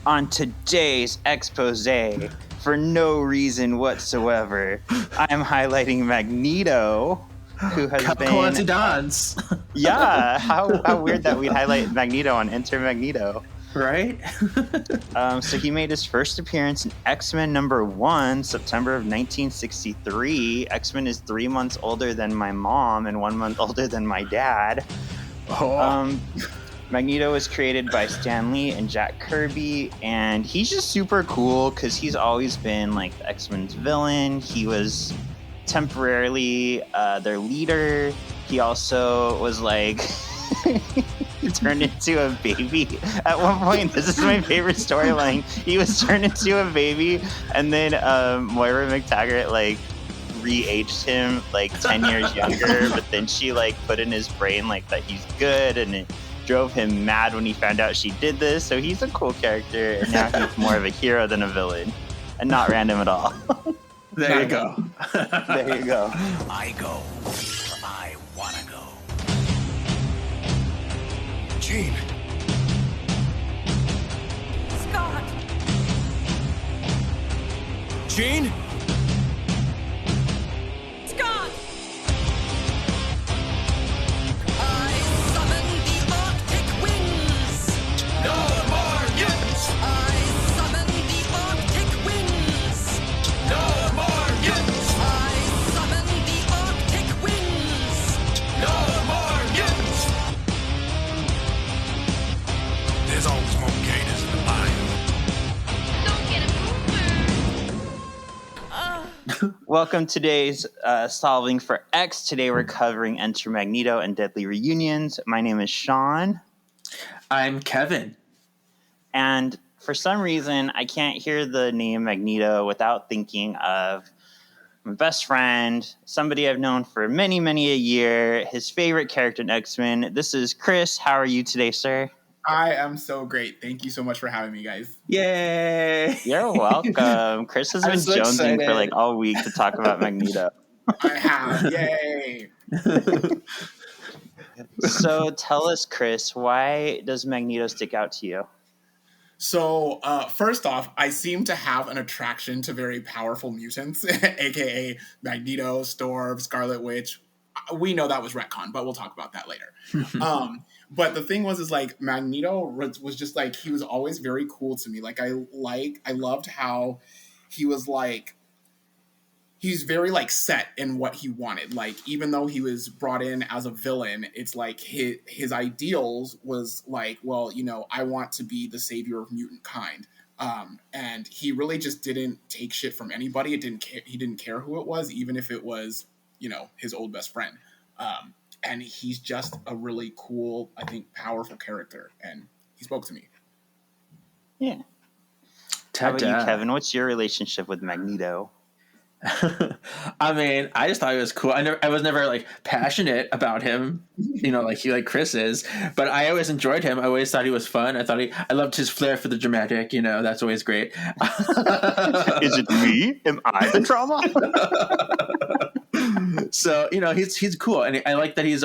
On today's expose, for no reason whatsoever, I'm highlighting Magneto, who has been... Coincidence. Yeah, how weird that we'd highlight Magneto on Enter Magneto. Right? So he made his first appearance in X-Men #1, September of 1963. X-Men is 3 months older than my mom and 1 month older than my dad. Magneto was created by Stan Lee and Jack Kirby, and he's just super cool because he's always been like the X-Men's villain. He was temporarily their leader. He also was like turned into a baby at one point. This is my favorite storyline. He was turned into a baby, and then Moira McTaggart like re-aged him like 10 years younger, but then she like put in his brain like that he's good, and it drove him mad when he found out she did this. So he's a cool character, and now he's more of a hero than a villain, and not random at all. There you go. There you go. I go where I wanna go. Jean. Scott! Jean? Scott! I summon the Arctic winds! No more mutants! I summon the Arctic winds! No more mutants! I summon the Arctic winds! No more mutants! There's always more gators in the bayou. Don't get a Welcome to today's Solving for X. Today we're covering Enter Magneto and Deadly Reunions. My name is Shawn. I'm Kevin. And for some reason, I can't hear the name Magneto without thinking of my best friend, somebody I've known for many, many a year, his favorite character in X-Men. This is Chris. How are you today, sir? I am so great. Thank you so much for having me, guys. Yay! You're welcome. Chris has I'm been so jonesing for excited. like all week to talk about Magneto. I have. Yay. So tell us, Chris, why does Magneto stick out to you? So, first off, I seem to have an attraction to very powerful mutants, aka Magneto, Storm, Scarlet Witch. We know that was retcon, but we'll talk about that later. But the thing was like Magneto was just like, he was always very cool to me. Like I loved how he was like, he's very like set in what he wanted. Like, even though he was brought in as a villain, it's like his ideals was like, well, you know, I want to be the savior of mutant kind. And he really just didn't take shit from anybody. He didn't care who it was, even if it was, you know, his old best friend. And he's just a really cool, I think, powerful character. And he spoke to me. Yeah. How about you, Kevin? What's your relationship with Magneto? I mean, I just thought he was cool. I was never like passionate about him, you know, like Chris is. But I always enjoyed him. I always thought he was fun. I loved his flair for the dramatic. You know, that's always great. Is it me? Am I the drama? So, you know, he's cool, and I like that he's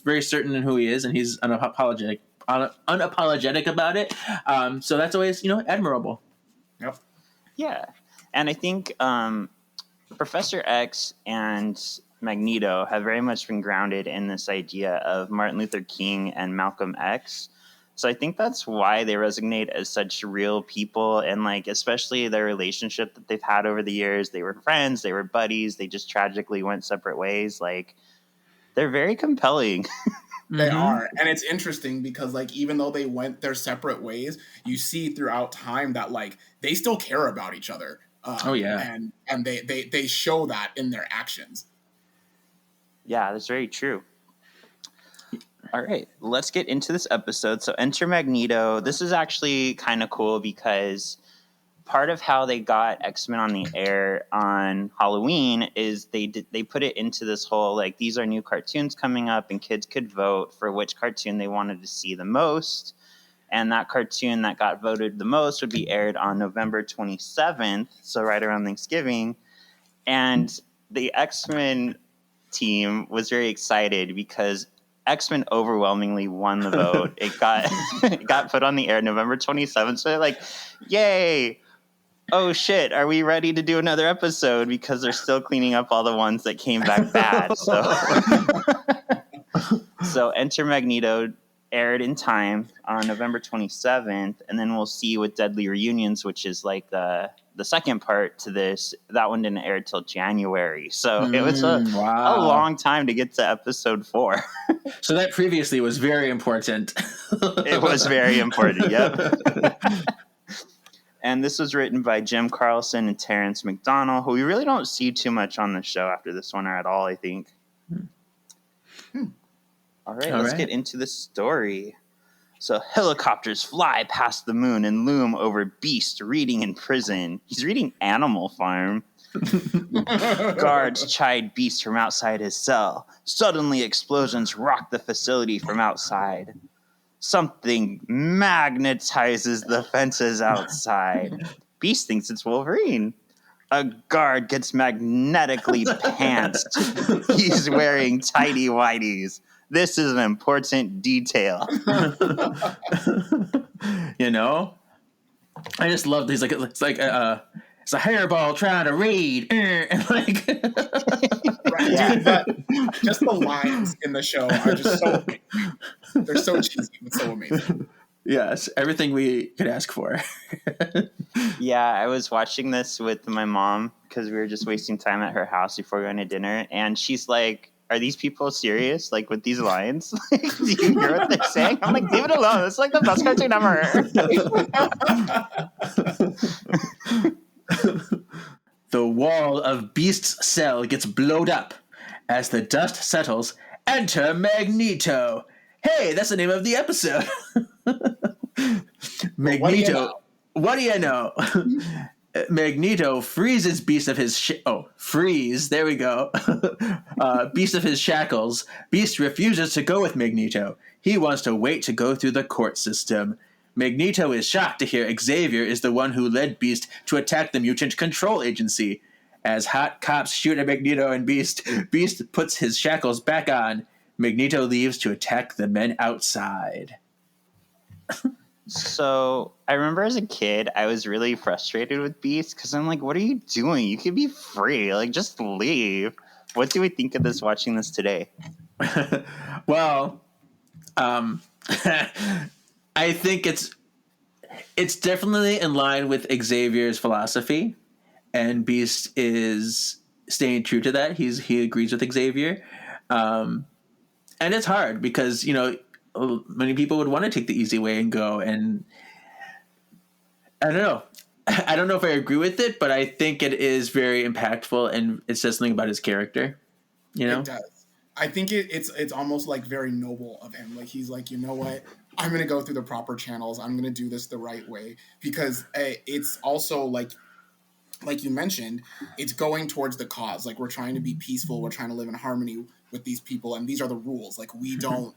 very certain in who he is, and he's unapologetic about it. So that's always, you know, admirable. Yep. Yeah, and I think Professor X and Magneto have very much been grounded in this idea of Martin Luther King and Malcolm X. So I think that's why they resonate as such real people, and like especially their relationship that they've had over the years. They were friends, they were buddies, they just tragically went separate ways. Like, they're very compelling. They are. And it's interesting because like, even though they went their separate ways, you see throughout time that like they still care about each other. Oh yeah. And they show that in their actions. Yeah, that's very true. All right, let's get into this episode. So Enter Magneto. This is actually kind of cool because part of how they got X-Men on the air on Halloween is they put it into this whole, like, these are new cartoons coming up and kids could vote for which cartoon they wanted to see the most. And that cartoon that got voted the most would be aired on November 27th, so right around Thanksgiving. And the X-Men team was very excited because X-Men overwhelmingly won the vote. It got put on the air November 27th. So they're like, yay. Oh shit, are we ready to do another episode? Because they're still cleaning up all the ones that came back bad. So Enter Magneto aired in time on November 27th, and then we'll see with Deadly Reunions, which is like the second part to this. That one didn't air till January. So it was a long time to get to episode 4. So that previously was very important. It was very important, yep. And this was written by Jim Carlson and Terrence McDonald, who we really don't see too much on the show after this one or at all, I think. All right, let's get into the story. So helicopters fly past the moon and loom over Beast reading in prison. He's reading Animal Farm. Guards chide Beast from outside his cell. Suddenly explosions rock the facility from outside. Something magnetizes the fences outside. Beast thinks it's Wolverine. A guard gets magnetically pantsed. He's wearing tighty whities. This is an important detail. You know, I just love these. Like it's like it's a hairball trying to read, and like just the lines in the show are just they're so cheesy but so amazing. Yes, everything we could ask for. Yeah, I was watching this with my mom because we were just wasting time at her house before going to dinner, and she's like, are these people serious, like, with these lines? Like, do you hear what they're saying? I'm like, leave it alone. It's like the best cartoon ever. The wall of Beast's cell gets blowed up. As the dust settles, enter Magneto. Hey, that's the name of the episode. Magneto. What do you know? Magneto freezes Beast of his freeze. There we go. Beast of his shackles. Beast refuses to go with Magneto. He wants to wait to go through the court system. Magneto is shocked to hear Xavier is the one who led Beast to attack the Mutant Control Agency. As hot cops shoot at Magneto and Beast, Beast puts his shackles back on. Magneto leaves to attack the men outside. So I remember as a kid, I was really frustrated with Beast because I'm like, what are you doing? You could be free. Like, just leave. What do we think of this watching this today? Well, I think it's definitely in line with Xavier's philosophy, and Beast is staying true to that. He agrees with Xavier. And it's hard because, you know, many people would want to take the easy way and go, and I don't know. I don't know if I agree with it, but I think it is very impactful, and it says something about his character. You know, it does. I think it's almost like very noble of him. Like, he's like, you know what? I'm going to go through the proper channels. I'm going to do this the right way, because it's also like you mentioned, it's going towards the cause. Like, we're trying to be peaceful. We're trying to live in harmony with these people, and these are the rules. Like, we do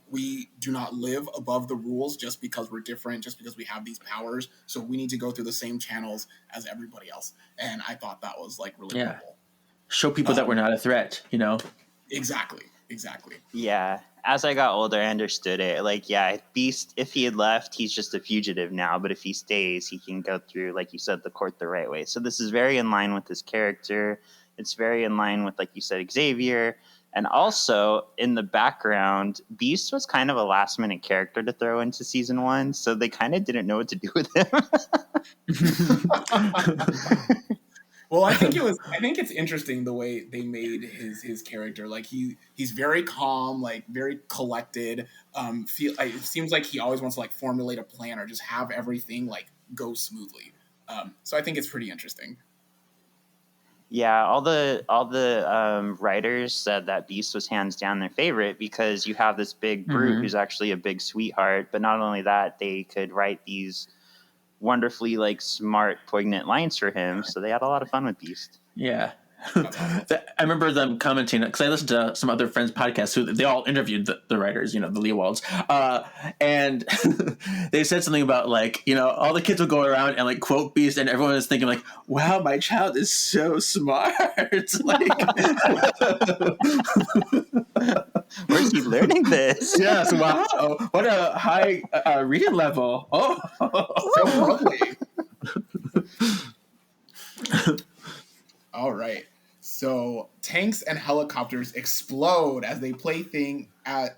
not live above the rules just because we're different, just because we have these powers. So we need to go through the same channels as everybody else. And I thought that was like really noble. Show people that we're not a threat, you know? Exactly. Yeah. As I got older, I understood it. Like, yeah, Beast, if he had left, he's just a fugitive now. But if he stays, he can go through, like you said, the court the right way. So this is very in line with his character. It's very in line with, like you said, Xavier. And also, in the background, Beast was kind of a last-minute character to throw into season 1. So they kind of didn't know what to do with him. Well, I think it's interesting the way they made his character. Like, he's very calm, like very collected. It seems like he always wants to like formulate a plan or just have everything like go smoothly. So I think it's pretty interesting. Yeah, all the writers said that Beast was hands down their favorite because you have this big brute who's actually a big sweetheart. But not only that, they could write these wonderfully like smart, poignant lines for him. So they had a lot of fun with Beast. Yeah. I remember them commenting, because I listened to some other friends' podcasts who they all interviewed the writers, you know, the Leowalds, and they said something about like, you know, all the kids would go around and like quote Beast, and everyone was thinking like, wow, my child is so smart. Like, Where's he learning this? Yes, wow. What a high reading level. Oh. So lovely. All right. So tanks and helicopters explode as they playthings as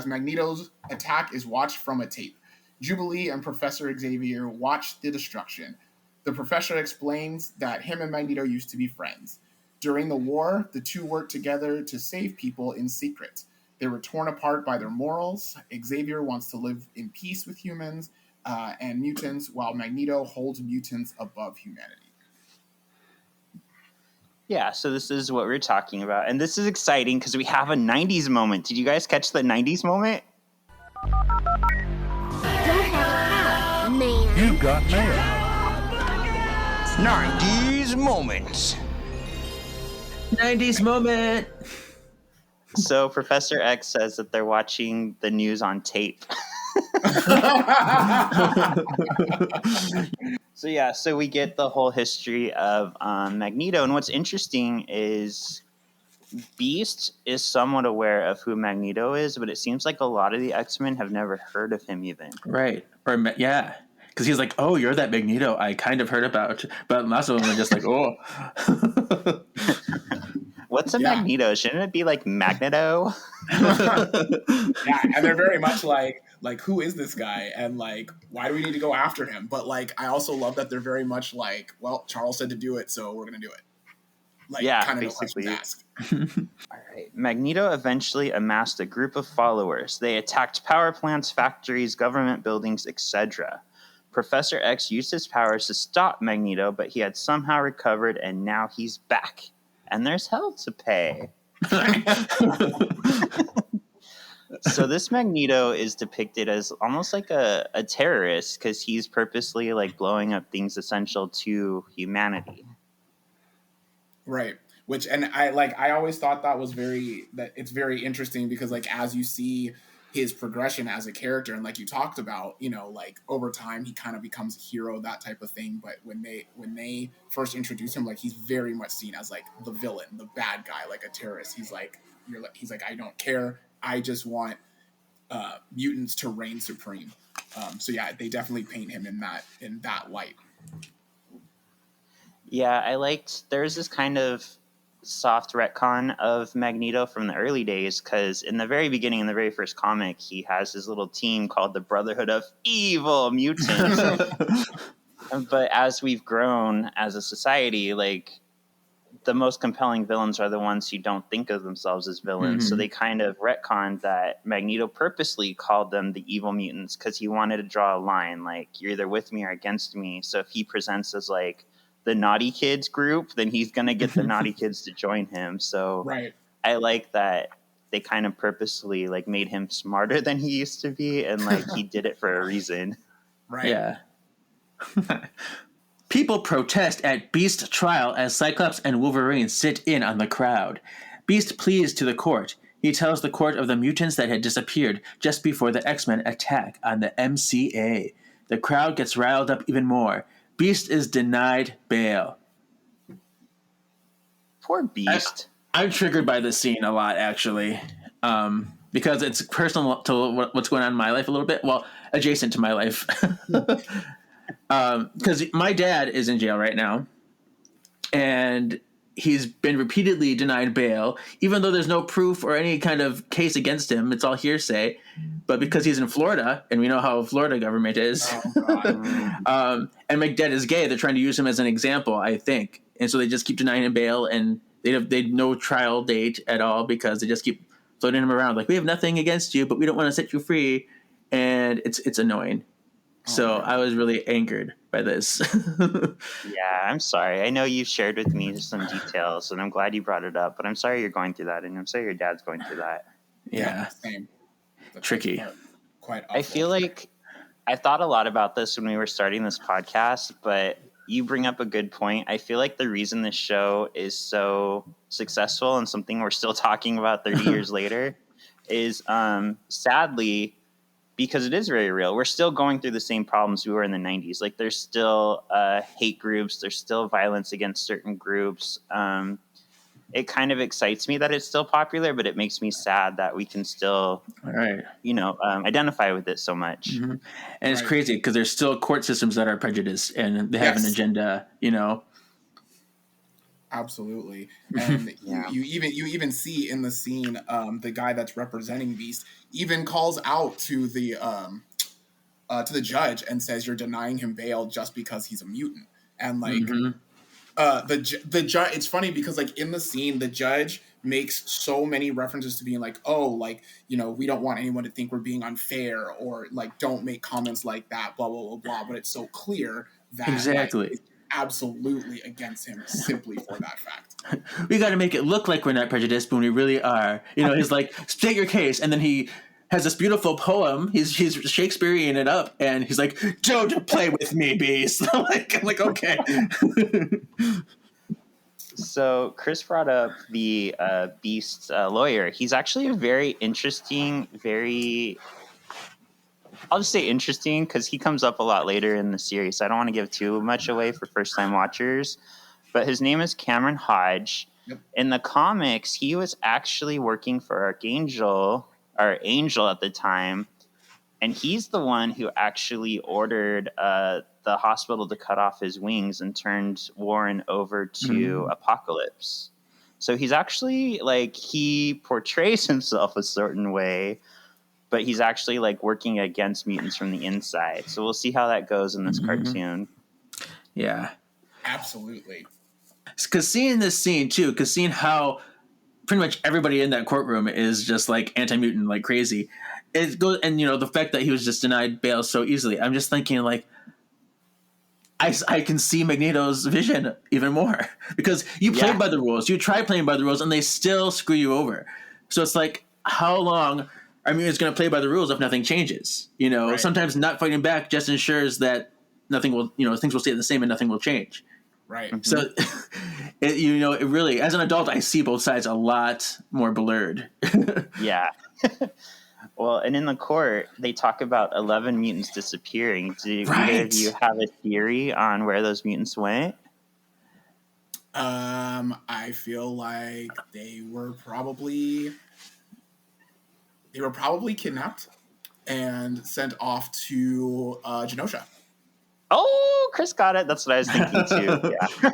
Magneto's attack is watched from a tape. Jubilee and Professor Xavier watch the destruction. The professor explains that him and Magneto used to be friends. During the war, the two worked together to save people in secret. They were torn apart by their morals. Xavier wants to live in peace with humans and mutants, while Magneto holds mutants above humanity. Yeah, so this is what we're talking about. And this is exciting because we have a 90s moment. Did you guys catch the 90s moment? Man. You got mail. 90s moments. 90s moment. So Professor X says that they're watching the news on tape. So we get the whole history of Magneto. And what's interesting is Beast is somewhat aware of who Magneto is, but it seems like a lot of the X-Men have never heard of him even. Right. Yeah. Because he's like, oh, you're that Magneto I kind of heard about. But most of them are just like, oh. What's a Magneto? Shouldn't it be like Magneto? Yeah, and they're very much like who is this guy, and like why do we need to go after him? But like I also love that they're very much like, well, Charles said to do it, so we're gonna do it. Like, yeah, kind of basically. no questions asked. All right. Magneto eventually amassed a group of followers. They attacked power plants, factories, government buildings, etc. Professor X used his powers to stop Magneto, but he had somehow recovered, and now he's back. And there's hell to pay. So this Magneto is depicted as almost like a terrorist because he's purposely like blowing up things essential to humanity. Right. Which, and I always thought that it's very interesting because like as you see his progression as a character, and like you talked about, you know, like over time he kind of becomes a hero, that type of thing. But when they first introduce him, like he's very much seen as like the villain, the bad guy, like a terrorist. He's like I don't care. I just want mutants to reign supreme. So yeah, they definitely paint him in that light. Yeah, there's this kind of soft retcon of Magneto from the early days because in the very beginning, in the very first comic, he has his little team called the Brotherhood of Evil Mutants. But as we've grown as a society, like the most compelling villains are the ones who don't think of themselves as villains. Mm-hmm. So they kind of retconned that Magneto purposely called them the evil mutants because he wanted to draw a line, like you're either with me or against me. So if he presents as like the naughty kids group, then he's going to get the naughty kids to join him. So right. I like that they kind of purposely like made him smarter than he used to be. And like he did it for a reason. Right. Yeah. People protest at Beast trial as Cyclops and Wolverine sit in on the crowd. Beast pleads to the court. He tells the court of the mutants that had disappeared just before the X-Men attack on the MCA. The crowd gets riled up even more. Beast is denied bail. Poor Beast. I'm triggered by this scene a lot, actually, because it's personal to what's going on in my life a little bit. Well, adjacent to my life. Because my dad is in jail right now, and he's been repeatedly denied bail, even though there's no proof or any kind of case against him. It's all hearsay. But because he's in Florida, and we know how Florida government is, and my dad is gay, they're trying to use him as an example, I think. And so they just keep denying him bail, and they have no trial date at all because they just keep floating him around. Like, we have nothing against you, but we don't want to set you free. And it's annoying. So I was really angered by this. Yeah, I'm sorry. I know you've shared with me some details, and I'm glad you brought it up. But I'm sorry you're going through that, and I'm sorry your dad's going through that. Yeah. Same. Tricky. Quite awful. I feel like I thought a lot about this when we were starting this podcast, but you bring up a good point. I feel like the reason this show is so successful and something we're still talking about 30 years later is sadly, because it is very real. We're still going through the same problems we were in the 90s. Like there's still hate groups. There's still violence against certain groups. it kind of excites me that it's still popular, but it makes me sad that we can still, All right. identify with it so much. Mm-hmm. And it's Right. crazy because there's still court systems that are prejudiced and they have an Yes. agenda, Absolutely. And Yeah. you even see in the scene, the guy that's representing Beast even calls out to the judge and says, "You're denying him bail just because he's a mutant." And like the judge, it's funny because like in the scene, the judge makes so many references to being like, "Oh, like, we don't want anyone to think we're being unfair, or like don't make comments like that, blah blah blah blah." But it's so clear that Exactly. like, it's absolutely against him simply for that fact. We got to make it look like we're not prejudiced, but we really are. He's like, state your case. And then he has this beautiful poem. He's Shakespearean it up. And he's like, don't play with me, Beast. I'm like, okay. So Chris brought up the Beast's lawyer. He's actually a very interesting, I'll just say interesting because he comes up a lot later in the series. So I don't want to give too much away for first-time watchers. But his name is Cameron Hodge. Yep. In the comics, he was actually working for Angel at the time. And he's the one who actually ordered the hospital to cut off his wings and turned Warren over to Apocalypse. So he's actually he portrays himself a certain way, but he's actually working against mutants from the inside. So we'll see how that goes in this cartoon. Yeah. Absolutely. Because seeing this scene too, because seeing how pretty much everybody in that courtroom is just anti-mutant like crazy. It goes, and the fact that he was just denied bail so easily. I'm just thinking I can see Magneto's vision even more because you played by the rules, you try playing by the rules, and they still screw you over. So it's how long are mutants going to play by the rules if nothing changes? Right. Sometimes not fighting back just ensures that nothing will, things will stay the same and nothing will change. Right. So, it really, as an adult, I see both sides a lot more blurred. Yeah. Well, and in the court, they talk about 11 mutants disappearing. Do either of you have a theory on where those mutants went? I feel like they were probably kidnapped and sent off to Genosha. Oh, Chris got it. That's what I was thinking too. Yeah.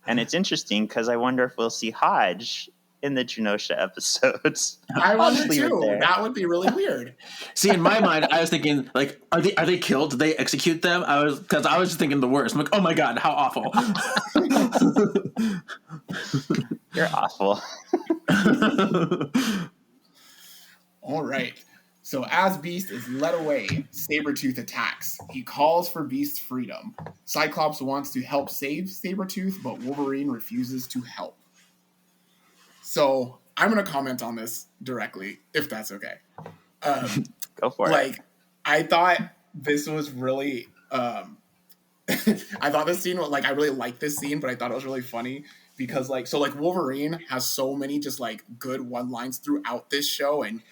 And it's interesting because I wonder if we'll see Hodge in the Genosha episodes. I I'll wonder just leave it too. there. That would be really weird. See, in my mind, I was thinking, are they killed? Did they execute them? Because I was just thinking the worst. I'm like, oh my god, how awful! You're awful. All right. So as Beast is led away, Sabertooth attacks. He calls for Beast's freedom. Cyclops wants to help save Sabertooth, but Wolverine refuses to help. So I'm going to comment on this directly, if that's okay. Go for it. I thought this was really... I thought this scene was I really liked this scene, but I thought it was really funny because Wolverine has so many just good one lines throughout this show, and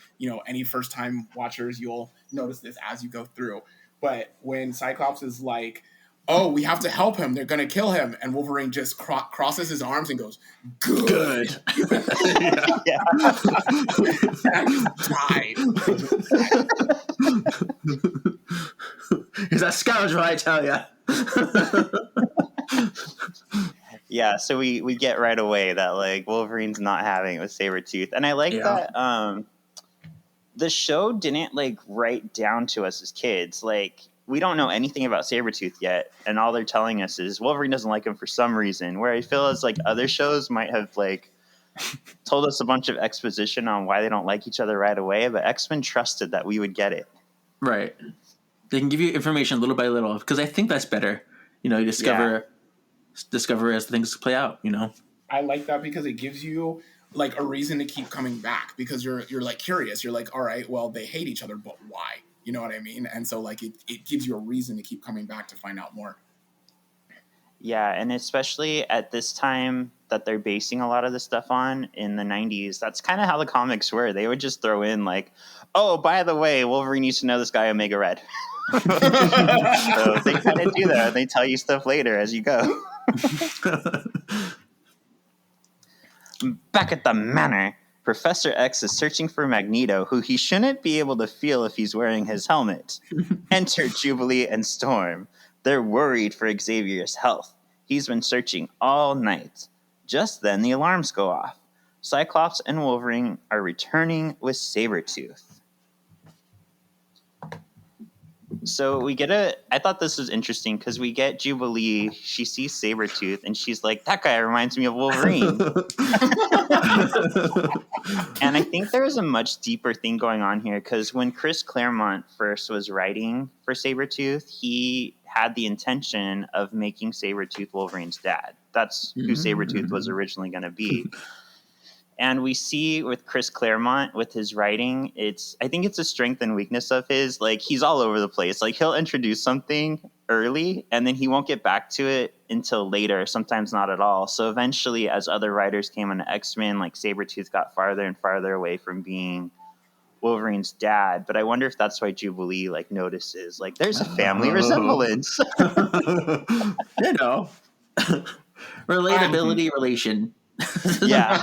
any first time watchers, you'll notice this as you go through. But when Cyclops is like, "Oh, we have to help him, they're gonna kill him," and Wolverine just crosses his arms and goes, "Good." Yeah. And I just died. He's a scoundrel, I tell ya. Yeah, so we get right away that Wolverine's not having it with Sabertooth. And I like that the show didn't write down to us as kids. We don't know anything about Sabertooth yet, and all they're telling us is Wolverine doesn't like him for some reason. Where I feel as other shows might have told us a bunch of exposition on why they don't like each other right away, but X-Men trusted that we would get it. Right. They can give you information little by little because I think that's better. You discover as things play out. I like that because it gives you a reason to keep coming back because you're curious. You're all right, well, they hate each other, but why? You know what I mean? And so it gives you a reason to keep coming back to find out more. Yeah, and especially at this time that they're basing a lot of the stuff on in the 90s, that's kind of how the comics were. They would just throw in oh, by the way, Wolverine used to know this guy Omega Red. So they kind of do that. They tell you stuff later as you go. Back at the manor, Professor X is searching for Magneto, who he shouldn't be able to feel if he's wearing his helmet. Enter Jubilee and Storm. They're worried for Xavier's health. He's been searching all night. Just then, the alarms go off. Cyclops and Wolverine are returning with Sabertooth. So we get I thought this was interesting because we get Jubilee. She sees Sabertooth and she's like, that guy reminds me of Wolverine. And I think there was a much deeper thing going on here because when Chris Claremont first was writing for Sabertooth, he had the intention of making Sabertooth Wolverine's dad. That's who Sabertooth was originally going to be. And we see with Chris Claremont, with his writing, I think it's a strength and weakness of his. Like, he's all over the place. Like, he'll introduce something early, and then he won't get back to it until later, sometimes not at all. So eventually, as other writers came into X-Men, like, Sabertooth got farther and farther away from being Wolverine's dad. But I wonder if that's why Jubilee, like, notices, like, there's a family resemblance. You know. Relatability relation. Yeah.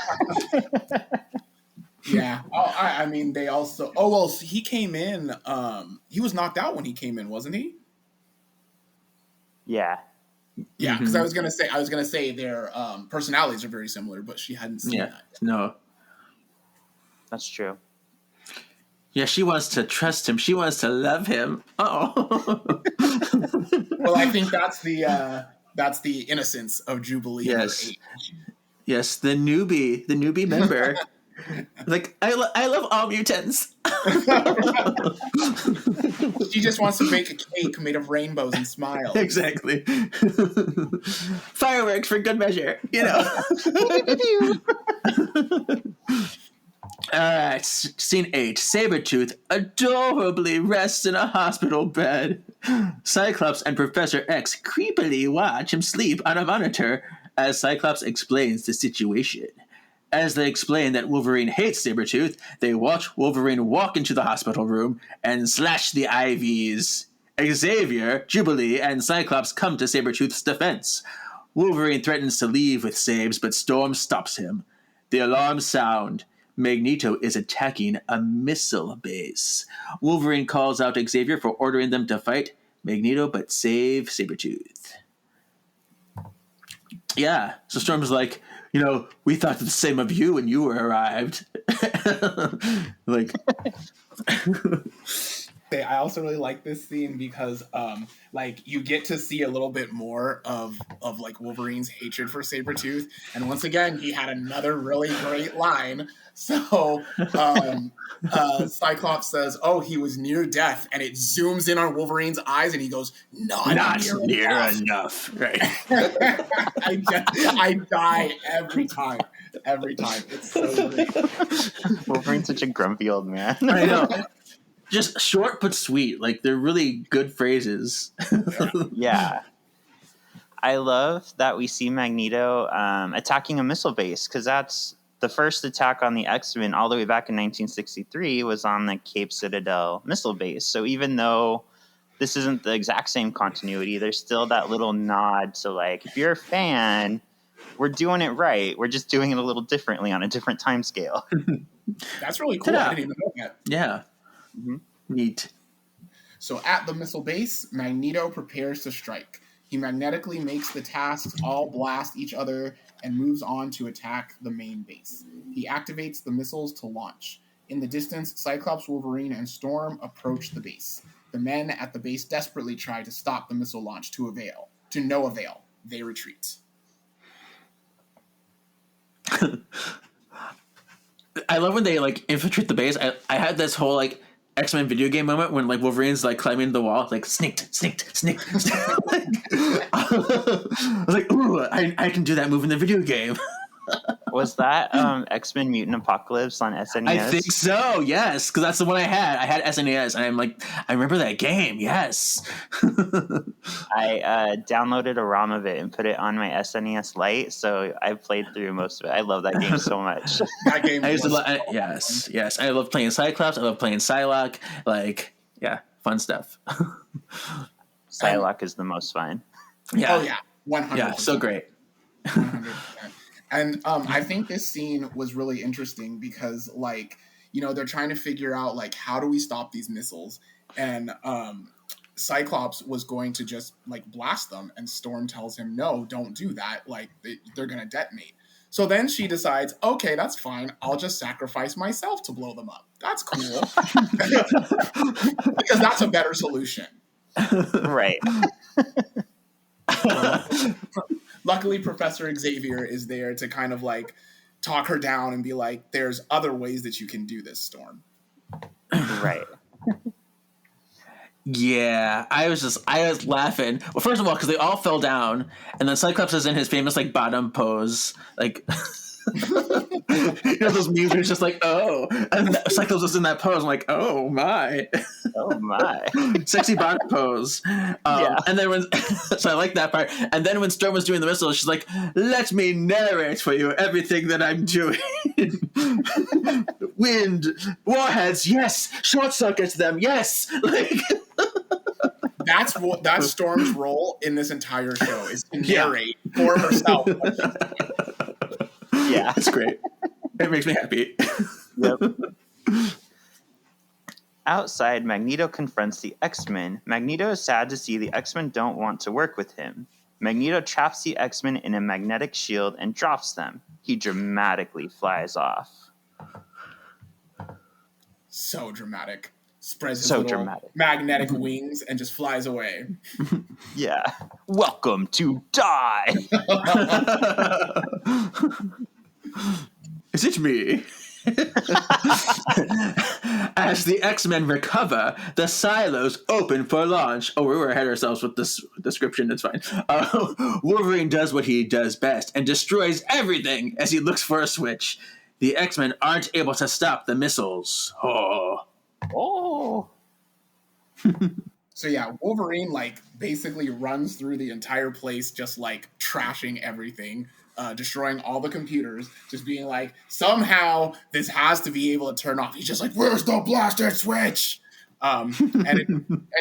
Yeah. Oh, I mean, they also. Oh well, he came in. He was knocked out when he came in, wasn't he? Yeah. Yeah, because I was gonna say their personalities are very similar, but she hadn't seen that. No. That's true. Yeah, she wants to trust him. She wants to love him. Oh. Well, I think that's the innocence of Jubilee. Yes. Yes, the newbie member. Like, I love all mutants. She just wants to bake a cake made of rainbows and smiles. Exactly. Fireworks for good measure, you know. All right, scene 8. Sabertooth adorably rests in a hospital bed. Cyclops and Professor X creepily watch him sleep on a monitor as Cyclops explains the situation. As they explain that Wolverine hates Sabertooth, they watch Wolverine walk into the hospital room and slash the IVs. Xavier, Jubilee, and Cyclops come to Sabertooth's defense. Wolverine threatens to leave with Sabes, but Storm stops him. The alarms sound. Magneto is attacking a missile base. Wolverine calls out Xavier for ordering them to fight Magneto, but save Sabertooth. Yeah, so Storm's like, you know, we thought the same of you when you arrived. Like, I also really like this scene because, like, you get to see a little bit more of like Wolverine's hatred for Sabertooth, and once again, he had another really great line. So, Cyclops says, "Oh, he was near death," and it zooms in on Wolverine's eyes, and he goes, "Not near enough." Right? I die every time. Every time, it's so great. Wolverine's such a grumpy old man. I know. Just short but sweet. Like, they're really good phrases. Yeah. I love that we see Magneto attacking a missile base, because that's the first attack on the X-Men all the way back in 1963 was on the Cape Citadel missile base. So even though this isn't the exact same continuity, there's still that little nod to, like, if you're a fan, we're doing it right. We're just doing it a little differently on a different time scale. That's really cool. I didn't even know that. Yeah. Mm-hmm. Neat. So at the missile base, Magneto prepares to strike. He magnetically makes the tasks all blast each other and moves on to attack the main base. He activates the missiles to launch. In the distance, Cyclops, Wolverine, and Storm approach the base. The men at the base desperately try to stop the missile launch to no avail. They retreat. I love when they, like, infiltrate the base. I had this whole, like, X-Men video game moment when, like, Wolverine's, like, climbing the wall, like, snicked. I was like, ooh, I can do that move in the video game. Was that X-Men Mutant Apocalypse on SNES? I think so, yes, because that's the one I had. I had SNES, and I'm like, I remember that game, yes. I downloaded a ROM of it and put it on my SNES Lite, so I played through most of it. I love that game so much. That game yes. I love playing Cyclops. I love playing Psylocke. Like, yeah, fun stuff. Psylocke is the most fun. Yeah. Oh, yeah. 100%. Yeah, so great. 100%. And I think this scene was really interesting because, like, you know, they're trying to figure out, like, how do we stop these missiles? And Cyclops was going to just, like, blast them. And Storm tells him, no, don't do that. Like, they're going to detonate. So then she decides, okay, that's fine. I'll just sacrifice myself to blow them up. That's cool. Because that's a better solution. Right. Luckily, Professor Xavier is there to kind of like talk her down and be like, there's other ways that you can do this, Storm. Right. Yeah, I was laughing. Well, first of all, because they all fell down, and then Cyclops is in his famous like bottom pose, like you know those memes where it's just like, oh, and Cyclops is in that pose. I'm like, oh my, Oh my. sexy bottom pose. Yeah. And then when so I like that part. And then when Storm was doing the whistle, she's like, let me narrate for you everything that I'm doing. Wind, warheads, yes. Short circuits them, yes. Like. That's Storm's role in this entire show is to narrate for herself. Yeah. It's great. It makes me happy. Yep. Outside, Magneto confronts the X-Men. Magneto is sad to see the X-Men don't want to work with him. Magneto traps the X-Men in a magnetic shield and drops them. He dramatically flies off. So dramatic. Spreads his So little dramatic. magnetic wings and just flies away. Yeah. Welcome to die. Is it me? As the X-Men recover, the silos open for launch. Oh, we were ahead of ourselves with this description. It's fine. Wolverine does what he does best and destroys everything as he looks for a switch. The X-Men aren't able to stop the missiles. Oh. So yeah, Wolverine like basically runs through the entire place just like trashing everything, destroying all the computers, just being like, somehow this has to be able to turn off. He's just like, where's the blaster switch? And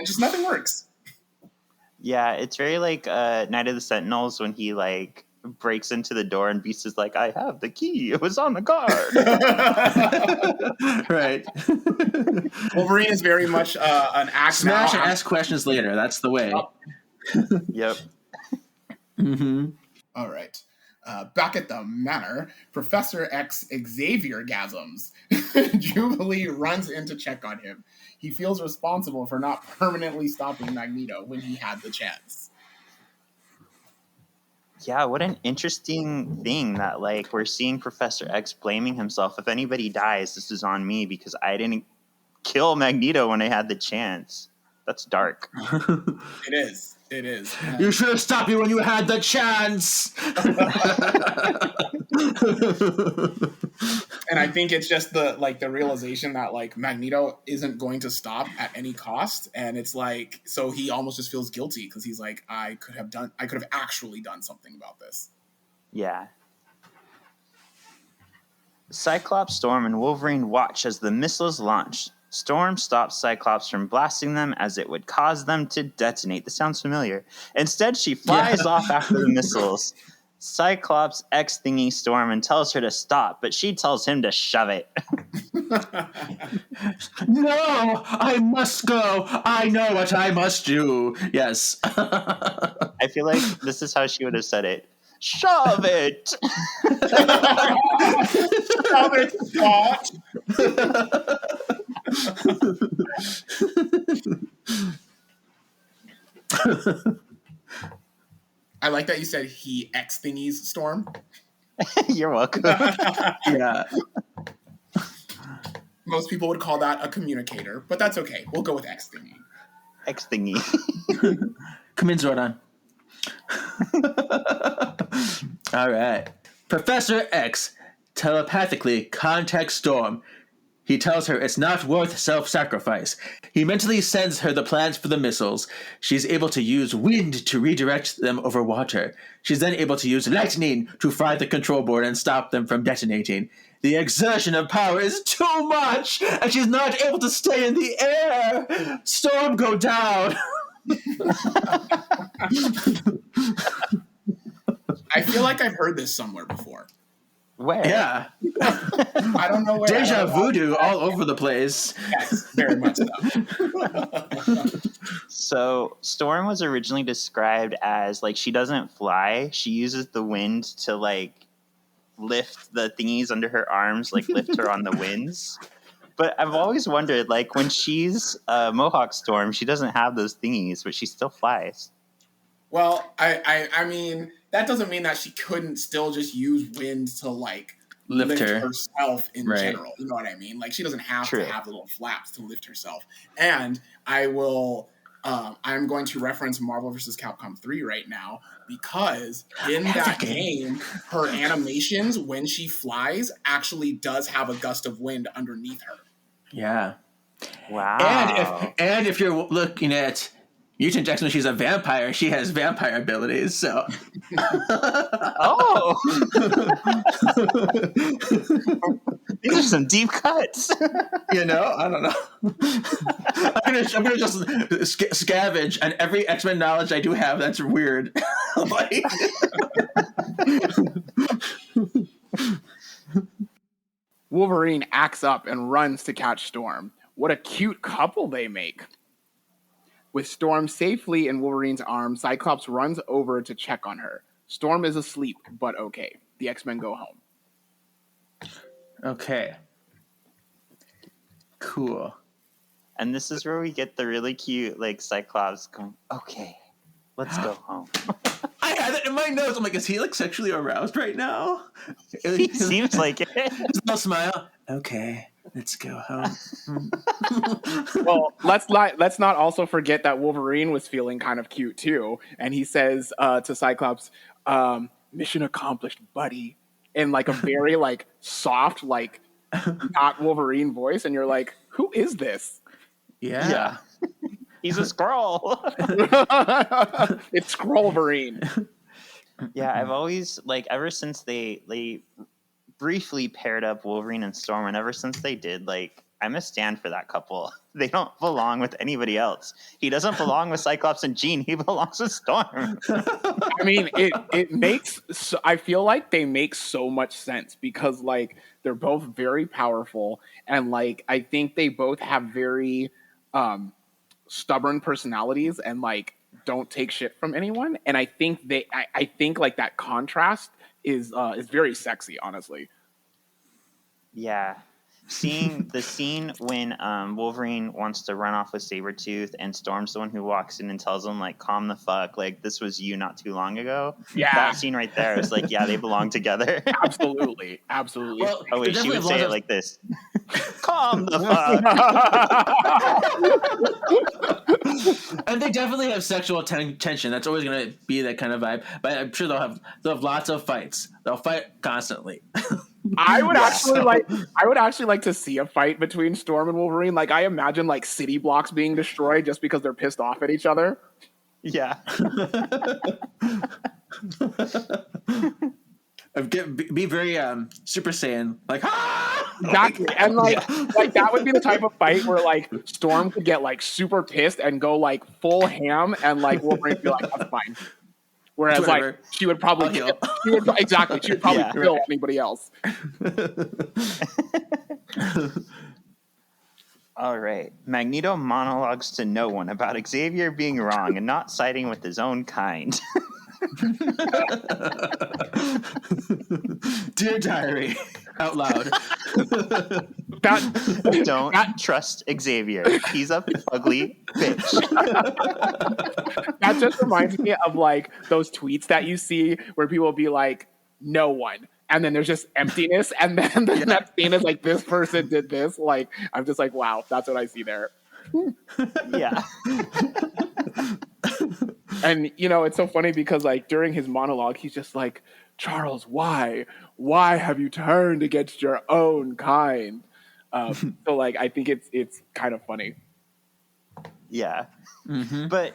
just nothing works. Yeah, it's very like Night of the Sentinels when he like breaks into the door and Beast is like, I have the key. It was on the guard. Right. Wolverine is very much an act Smash now. and ask questions later. That's the way. Yep. Mm-hmm. All right. Back at the manor, Professor X Xavier gasms. Jubilee runs in to check on him. He feels responsible for not permanently stopping Magneto when he had the chance. Yeah, what an interesting thing that like we're seeing Professor X blaming himself. If anybody dies, this is on me because I didn't kill Magneto when I had the chance. That's dark. It is. It is. You should have stopped me when you had the chance. And I think it's just the realization that like Magneto isn't going to stop at any cost, and it's like so he almost just feels guilty because he's like, I could have actually done something about this. Yeah. Cyclops, Storm, and Wolverine watch as the missiles launch. Storm stops Cyclops from blasting them as it would cause them to detonate. This sounds familiar. Instead, she flies off after the missiles. Cyclops X-thingy Storm and tells her to stop, but she tells him to shove it. No, I must go. I know what I must do. Yes. I feel like this is how she would have said it. Shove it! Shove it, Scott! I like that you said he X thingies Storm. You're welcome. Yeah. Most people would call that a communicator, but that's okay. We'll go with X thingy. X thingy. Come in, Zordon. All right. Professor X telepathically contacts Storm. He tells her it's not worth self-sacrifice. He mentally sends her the plans for the missiles. She's able to use wind to redirect them over water. She's then able to use lightning to fry the control board and stop them from detonating. The exertion of power is too much, and she's not able to stay in the air. Storm, go down. I feel like I've heard this somewhere before. Where? Yeah. I don't know where. Deja voodoo all over the place. Yes, very much so. So Storm was originally described as like she doesn't fly. She uses the wind to like lift the thingies under her arms, like lift her on the winds. But I've always wondered, like when she's Mohawk Storm, she doesn't have those thingies, but she still flies. Well, I mean, that doesn't mean that she couldn't still just use wind to like Lift her. herself in Right. general. You know what I mean? Like she doesn't have True. to have the little flaps to lift herself. And I will. I'm going to reference Marvel vs. Capcom 3 right now because in that game, her animations when she flies actually does have a gust of wind underneath her. Yeah. Wow. And if you're looking at Mutant X-Men, she's a vampire. She has vampire abilities. So. Oh. These are some deep cuts. You know, I don't know. I'm gonna just scavenge and every X-Men knowledge I do have that's weird. Like, Wolverine acts up and runs to catch Storm. What a cute couple they make. With Storm safely in Wolverine's arms, Cyclops runs over to check on her. Storm is asleep, but okay. The X-Men go home. okay. Cool. And this is where we get the really cute, like, Cyclops going, okay, let's go home. I had it in my notes. I'm like, is he like sexually aroused right now? He seems like it. Just a smile. Okay, let's go home. Well, let's not also forget that Wolverine was feeling kind of cute too, and he says to Cyclops, "Mission accomplished, buddy," in like a very like soft, like not Wolverine voice, and you're like, "Who is this?" Yeah. He's a Skrull. It's Skrullverine. Yeah, I've always, like, ever since they briefly paired up Wolverine and Storm, and ever since they did, like, I'm a stan for that couple. They don't belong with anybody else. He doesn't belong with Cyclops and Jean. He belongs with Storm. I mean, it makes. I feel like they make so much sense because like they're both very powerful, and like I think they both have very stubborn personalities and like don't take shit from anyone. And I think I think like that contrast is very sexy, honestly. Yeah. Seeing the scene when Wolverine wants to run off with Sabertooth and Storm's the one who walks in and tells him, like, calm the fuck, like, this was you not too long ago. Yeah. That scene right there is like, yeah, they belong together. Absolutely. Well, Oh, wait, there she would definitely say have it like this. Calm the fuck. And they definitely have sexual tension. That's always going to be that kind of vibe. But I'm sure they'll have lots of fights. They'll fight constantly. I would actually like to see a fight between Storm and Wolverine. Like I imagine like city blocks being destroyed just because they're pissed off at each other. Yeah. Be very Super Saiyan, like Exactly. And like that would be the type of fight where like Storm could get like super pissed and go like full ham, and like Wolverine would be like, that's fine. Whereas Whatever. like she would probably I'll heal. she would probably Yeah. kill anybody else. All right. Magneto monologues to no one about Xavier being wrong and not siding with his own kind. Dear diary, out loud. Don't trust Xavier. He's a ugly bitch. That just reminds me of like those tweets that you see where people will be like, no one. And then there's just emptiness. And then the next scene is like, this person did this. Like, I'm just like, wow, that's what I see there. Yeah. And, you know, it's so funny because like during his monologue, he's just like, Charles, why? Why have you turned against your own kind? So like, I think it's kind of funny. Yeah. Mm-hmm. But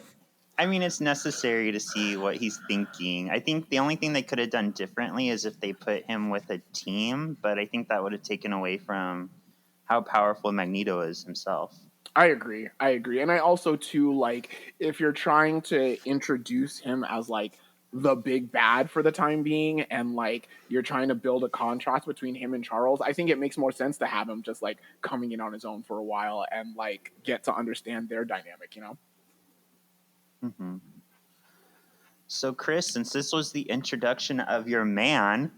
I mean, it's necessary to see what he's thinking. I think the only thing they could have done differently is if they put him with a team, but I think that would have taken away from how powerful Magneto is himself. I agree. And I also too, like, if you're trying to introduce him as like the big bad for the time being, and like you're trying to build a contrast between him and Charles, I think it makes more sense to have him just like coming in on his own for a while and like get to understand their dynamic, you know? Mm-hmm. So, Chris, since this was the introduction of your man,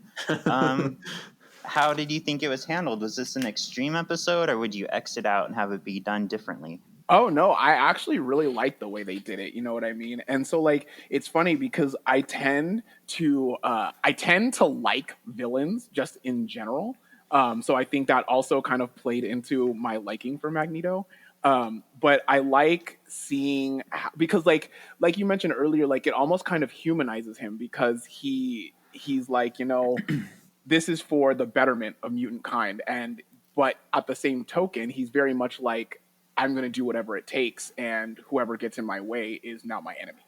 how did you think it was handled? Was this an extreme episode, or would you exit out and have it be done differently? Oh no, I actually really like the way they did it. You know what I mean? And so like it's funny because I tend to like villains just in general. So I think that also kind of played into my liking for Magneto. But I like seeing because like you mentioned earlier, like it almost kind of humanizes him because he's like, you know, this is for the betterment of mutant kind, and but at the same token, he's very much like, I'm going to do whatever it takes, and whoever gets in my way is now my enemy.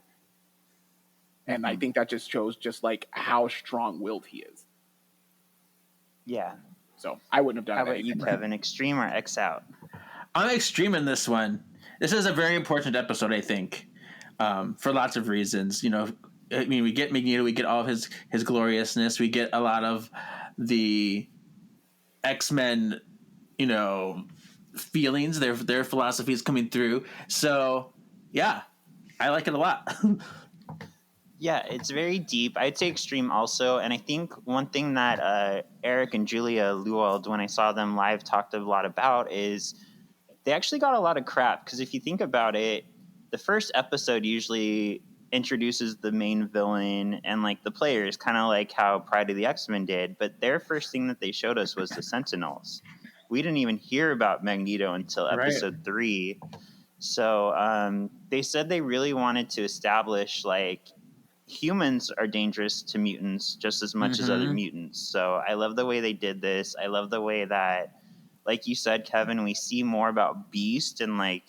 And I think that just shows just like how strong-willed he is. Yeah. So I wouldn't have done How that. about you, Kevin? Extreme or X out? I'm extreme in this one. This is a very important episode, I think, for lots of reasons. You know, I mean, we get Magneto, we get all of his gloriousness, we get a lot of the X-Men, you know, feelings, their philosophies coming through. So, yeah, I like it a lot. Yeah, it's very deep. I'd say extreme also. And I think one thing that Eric and Julia Lewald, when I saw them live, talked a lot about is they actually got a lot of crap. Because if you think about it, the first episode usually introduces the main villain and like the players, kind of like how Pride of the X-Men did. But their first thing that they showed us was the Sentinels. We didn't even hear about Magneto until episode 3. So they said they really wanted to establish like humans are dangerous to mutants just as much as other mutants. So I love the way they did this. I love the way that, like you said, Kevin, we see more about Beast and like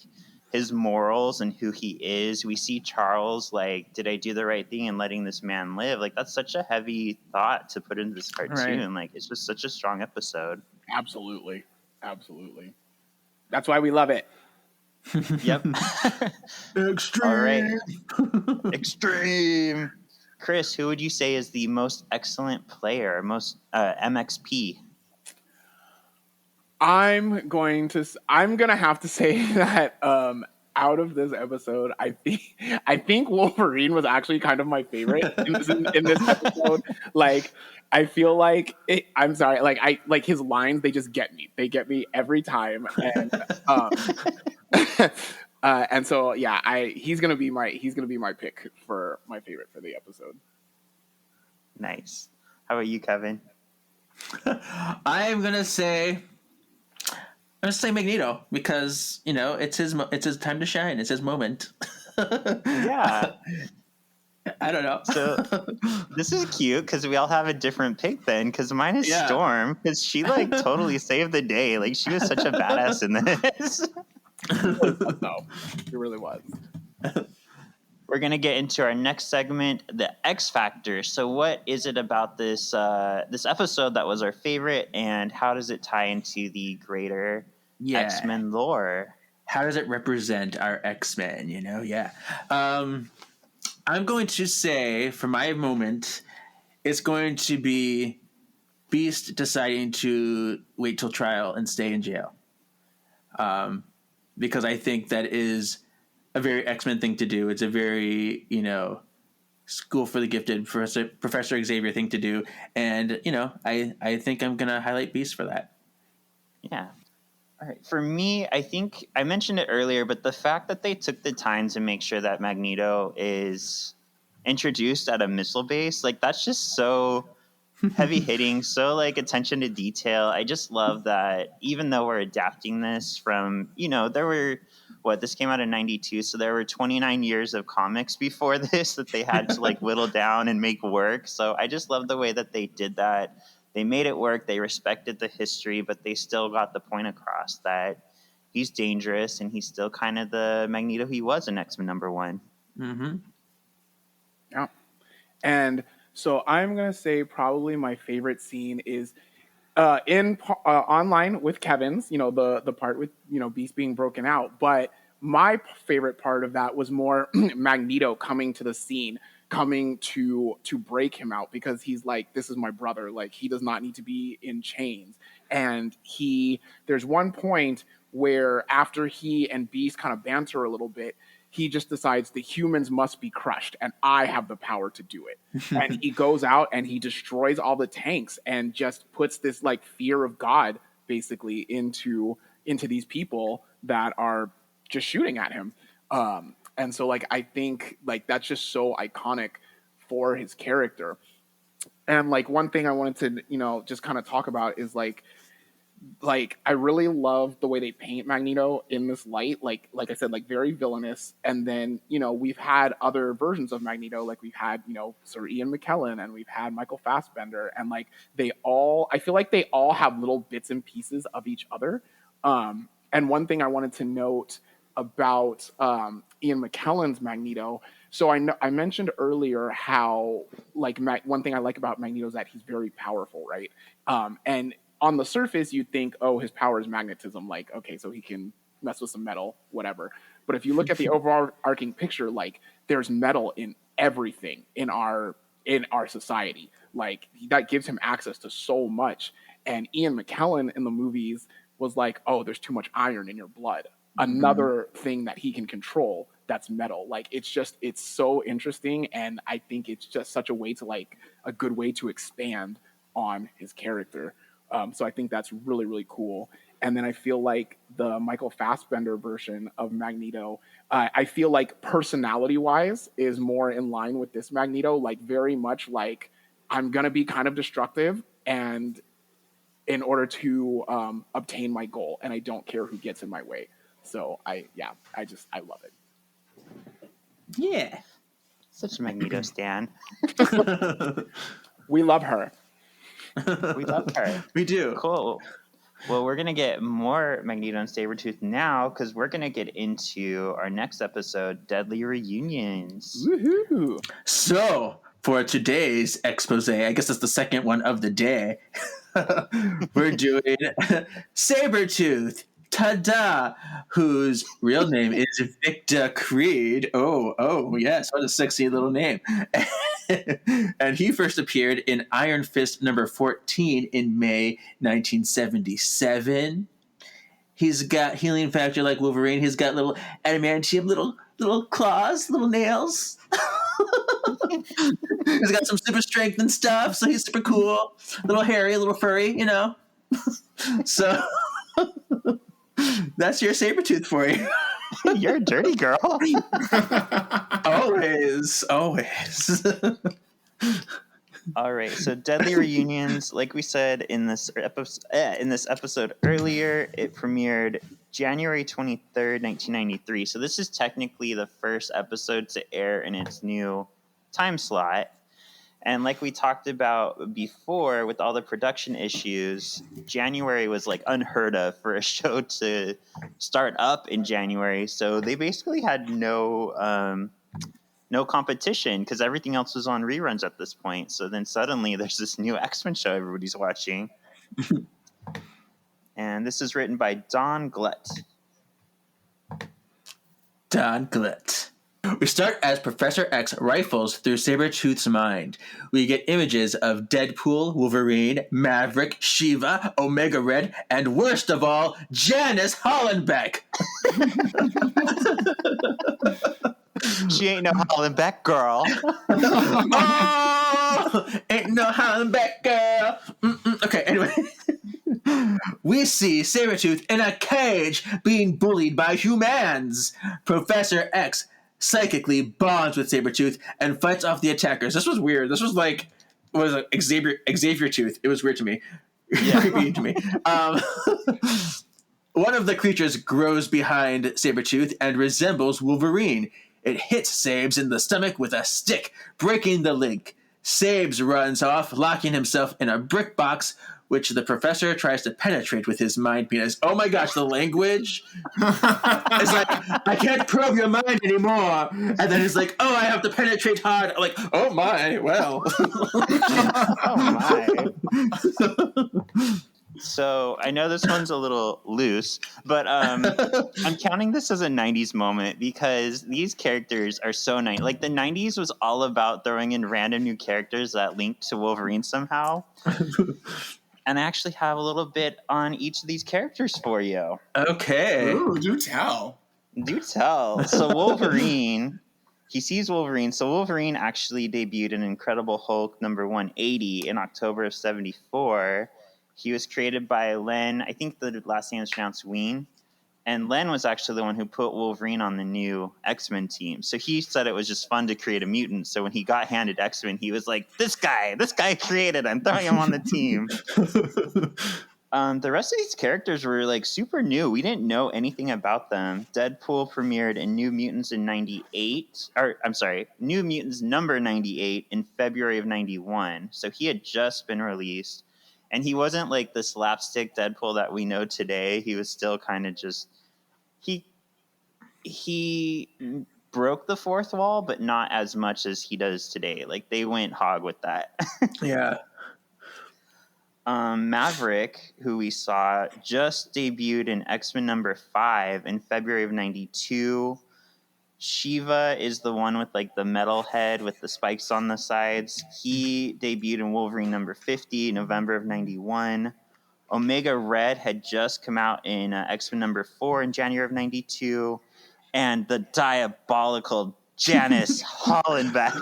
his morals and who he is. We see Charles like, did I do the right thing in letting this man live? Like that's such a heavy thought to put into this cartoon. Like it's just such a strong episode. Absolutely. That's why we love it. Yep. Extreme. All right. Extreme. Chris, who would you say is the most excellent player, most MXP? I'm gonna have to say that out of this episode, I think Wolverine was actually kind of my favorite in this episode. Like, I feel like I'm sorry, like his lines, they just get me. They get me every time, and so yeah, he's gonna be my pick for my favorite for the episode. Nice. How about you, Kevin? I'm gonna say Magneto because you know it's his time to shine. It's his moment. Yeah. I don't know. So this is cute because we all have a different pick then. Because mine is Storm because she like totally saved the day. Like she was such a badass in this. No, it really was. We're gonna get into our next segment, the X Factor. So, what is it about this this episode that was our favorite, and how does it tie into the greater X-Men lore? How does it represent our X-Men? You know, I'm going to say for my moment, it's going to be Beast deciding to wait till trial and stay in jail. Because I think that is a very X-Men thing to do. It's a very, you know, school for the gifted, Professor Xavier thing to do. And, you know, I think I'm going to highlight Beast for that. Yeah. All right. For me, I think I mentioned it earlier, but the fact that they took the time to make sure that Magneto is introduced at a missile base, like that's just so heavy hitting, so like attention to detail. I just love that even though we're adapting this from, you know, this came out in 92, so there were 29 years of comics before this that they had to like whittle down and make work. So I just love the way that they did that. They made it work. They respected the history, but they still got the point across that he's dangerous and he's still kind of the Magneto he was in X-Men #1. Mm-hmm. Yeah. And so I'm going to say probably my favorite scene is in online with Kevin's, you know, the part with, you know, Beast being broken out. But my favorite part of that was more Magneto coming to the scene. coming to break him out, because he's like, this is my brother, like he does not need to be in chains. And there's one point where after he and Beast kind of banter a little bit, he just decides the humans must be crushed and I have the power to do it. And he goes out and he destroys all the tanks and just puts this like fear of God basically into these people that are just shooting at him. And so like, I think like that's just so iconic for his character. And like one thing I wanted to, just kind of talk about is like I really love the way they paint Magneto in this light. Like I said, like very villainous. And then, we've had other versions of Magneto. Like we've had, Sir Ian McKellen, and we've had Michael Fassbender. And like I feel like they all have little bits and pieces of each other. And one thing I wanted to note about Ian McKellen's Magneto. So I mentioned earlier how like one thing I like about Magneto is that he's very powerful, right? And on the surface, you'd think, oh, his power is magnetism. Like, okay, so he can mess with some metal, whatever. But if you look at the overarching picture, like there's metal in everything in our society. Like that gives him access to so much. And Ian McKellen in the movies was like, oh, there's too much iron in your blood. Another thing that he can control that's metal. Like it's so interesting. And I think it's just such a way to like a good way to expand on his character. So I think that's really, really cool. And then I feel like the Michael Fassbender version of Magneto, I feel like personality-wise is more in line with this Magneto, like very mumuch like I'm going to be kind of destructive and in order to obtain my goal, and I don't care who gets in my way. So I love it. Yeah. Such a Magneto stan. We love her. We love her. We do. Cool. Well, we're going to get more Magneto and Sabertooth now because we're going to get into our next episode, Deadly Reunions. Woohoo! So, for today's expose, I guess that's the second one of the day, we're doing Sabertooth, ta-da, whose real name is Victor Creed. Oh, yes, what a sexy little name. And he first appeared in Iron Fist number 14 in May 1977. He's got healing factor like Wolverine. He's got little adamantium, little claws, little nails. He's got some super strength and stuff, so he's super cool. A little hairy, a little furry, So that's your Sabertooth for you. You're a dirty girl. Always. All right, so Deadly Reunions, like we said in this episode earlier, it premiered January 23rd, 1993. So this is technically the first episode to air in its new time slot. And like we talked about before, with all the production issues, January was like unheard of for a show to start up in January. So they basically had no competition because everything else was on reruns at this point. So then suddenly there's this new X-Men show everybody's watching. And this is written by Don Glut. Don Glut. We start as Professor X rifles through Sabertooth's mind. We get images of Deadpool, Wolverine, Maverick, Shiva, Omega Red, and worst of all, Janice Hollenbeck. She ain't no Hollenbeck girl. Oh, ain't no Hollenbeck girl. Okay, anyway. We see Sabertooth in a cage being bullied by humans. Professor X psychically bonds with Sabertooth and fights off the attackers. This was weird. This was like Xavier Tooth. It was weird to me. Yeah. Creepy to me. One of the creatures grows behind Sabertooth and resembles Wolverine. It hits Sabes in the stomach with a stick, breaking the link. Sabes runs off, locking himself in a brick box, which the professor tries to penetrate with his mind penis. Oh my gosh, the language! It's like, I can't probe your mind anymore. And then he's like, oh, I have to penetrate hard. I'm like, oh my, well. Oh my. So I know this one's a little loose, but I'm counting this as a 90s moment because these characters are so nice. Like the 90s was all about throwing in random new characters that linked to Wolverine somehow. And I actually have a little bit on each of these characters for you. Okay. Ooh, do tell. Do tell. So Wolverine, he sees Wolverine. So Wolverine actually debuted in Incredible Hulk number 180 in October of 74. He was created by Len. I think the last name is pronounced Ween. And Len was actually the one who put Wolverine on the new X-Men team. So he said it was just fun to create a mutant. So when he got handed X-Men, he was like, this guy created, I'm throwing him on the team. The rest of these characters were like super new. We didn't know anything about them. Deadpool premiered in New Mutants in 98. Or I'm sorry, New Mutants number 98 in February of 91. So he had just been released. And he wasn't like the slapstick Deadpool that we know today. He was still kind of just he broke the fourth wall, but not as much as he does today. Like they went hog with that. Yeah. Maverick, who we saw, just debuted in X-Men number 5 in February of 92. Shiva is the one with like the metal head with the spikes on the sides. He debuted in Wolverine number 50, November of 91. Omega Red had just come out in X-Men number 4 in January of 92. And the diabolical Janice Hollenbeck.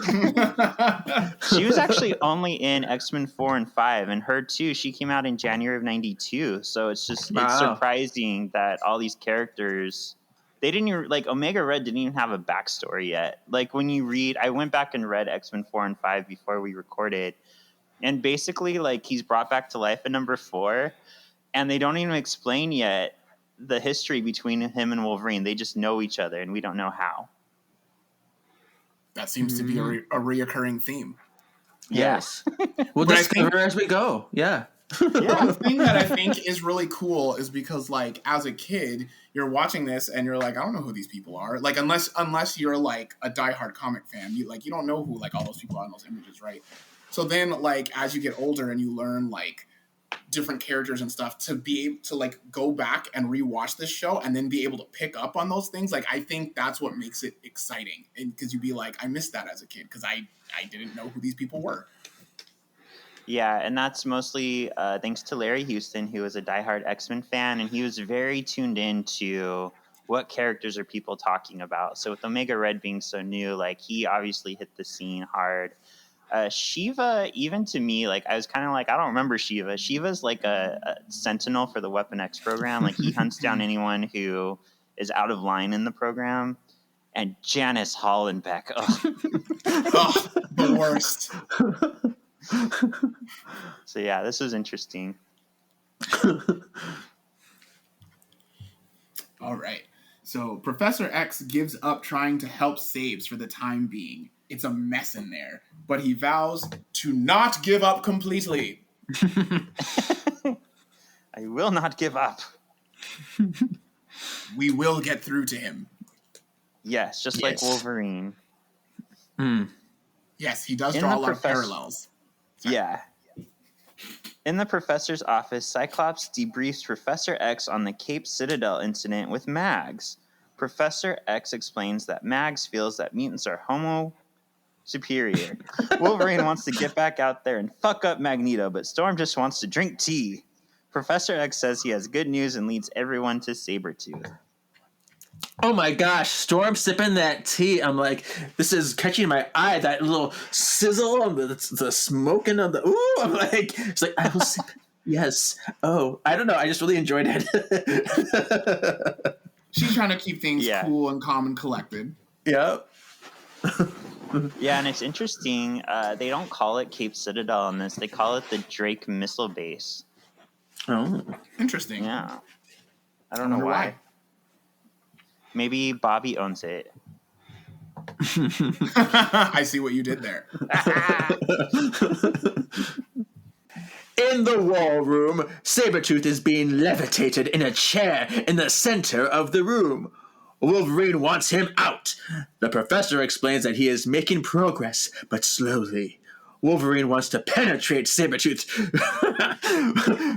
She was actually only in X-Men 4 and 5, and her too, she came out in January of 92. So it's just it's surprising that all these characters, they didn't even, like Omega Red didn't even have a backstory yet. Like when you read, I went back and read X-Men 4 and 5 before we recorded, and basically like he's brought back to life in number 4, and they don't even explain yet the history between him and Wolverine. They just know each other, and we don't know how. That seems to be a reoccurring theme. Yes. We'll discover as we go. Yeah. One thing that I think is really cool is because, like, as a kid, you're watching this and you're like, I don't know who these people are. Like, unless you're like a diehard comic fan, you don't know who like all those people are in those images, right? So then, like, as you get older and you learn like different characters and stuff, to be able to like go back and rewatch this show and then be able to pick up on those things, like I think that's what makes it exciting. And because you'd be like, I missed that as a kid because I didn't know who these people were. Yeah, and that's mostly thanks to Larry Houston, who was a diehard X-Men fan, and he was very tuned into what characters are people talking about. So with Omega Red being so new, like he obviously hit the scene hard. Shiva, even to me, like I was kind of like, I don't remember Shiva. Shiva's like a sentinel for the Weapon X program. Like he hunts down anyone who is out of line in the program. And Janice Hollenbeck, The worst. So yeah, this was interesting. All right. So Professor X gives up trying to help Sabes for the time being. It's a mess in there, but he vows to not give up completely. I will not give up. We will get through to him. Yes, just like Wolverine. Yes, he does draw a lot of parallels. Sorry. Yeah. In the professor's office, Cyclops debriefs Professor X on the Cape Citadel incident with Mags. Professor X explains that Mags feels that mutants are homo superior. Wolverine wants to get back out there and fuck up Magneto, but Storm just wants to drink tea. Professor X says he has good news and leads everyone to Sabertooth. Oh my gosh, Storm sipping that tea. I'm like, this is catching my eye, that little sizzle and the smoking of the, ooh, I'm like, it's like, I will sip. Yes. Oh, I don't know. I just really enjoyed it. She's trying to keep things cool and calm and collected. Yep. Yeah, and it's interesting. They don't call it Cape Citadel in this. They call it the Drake Missile Base. Oh. Interesting. Yeah. I don't know why. Maybe Bobby owns it. I see what you did there. In the war room, Sabertooth is being levitated in a chair in the center of the room. Wolverine wants him out. The professor explains that he is making progress, but slowly. Wolverine wants to penetrate Sabertooth.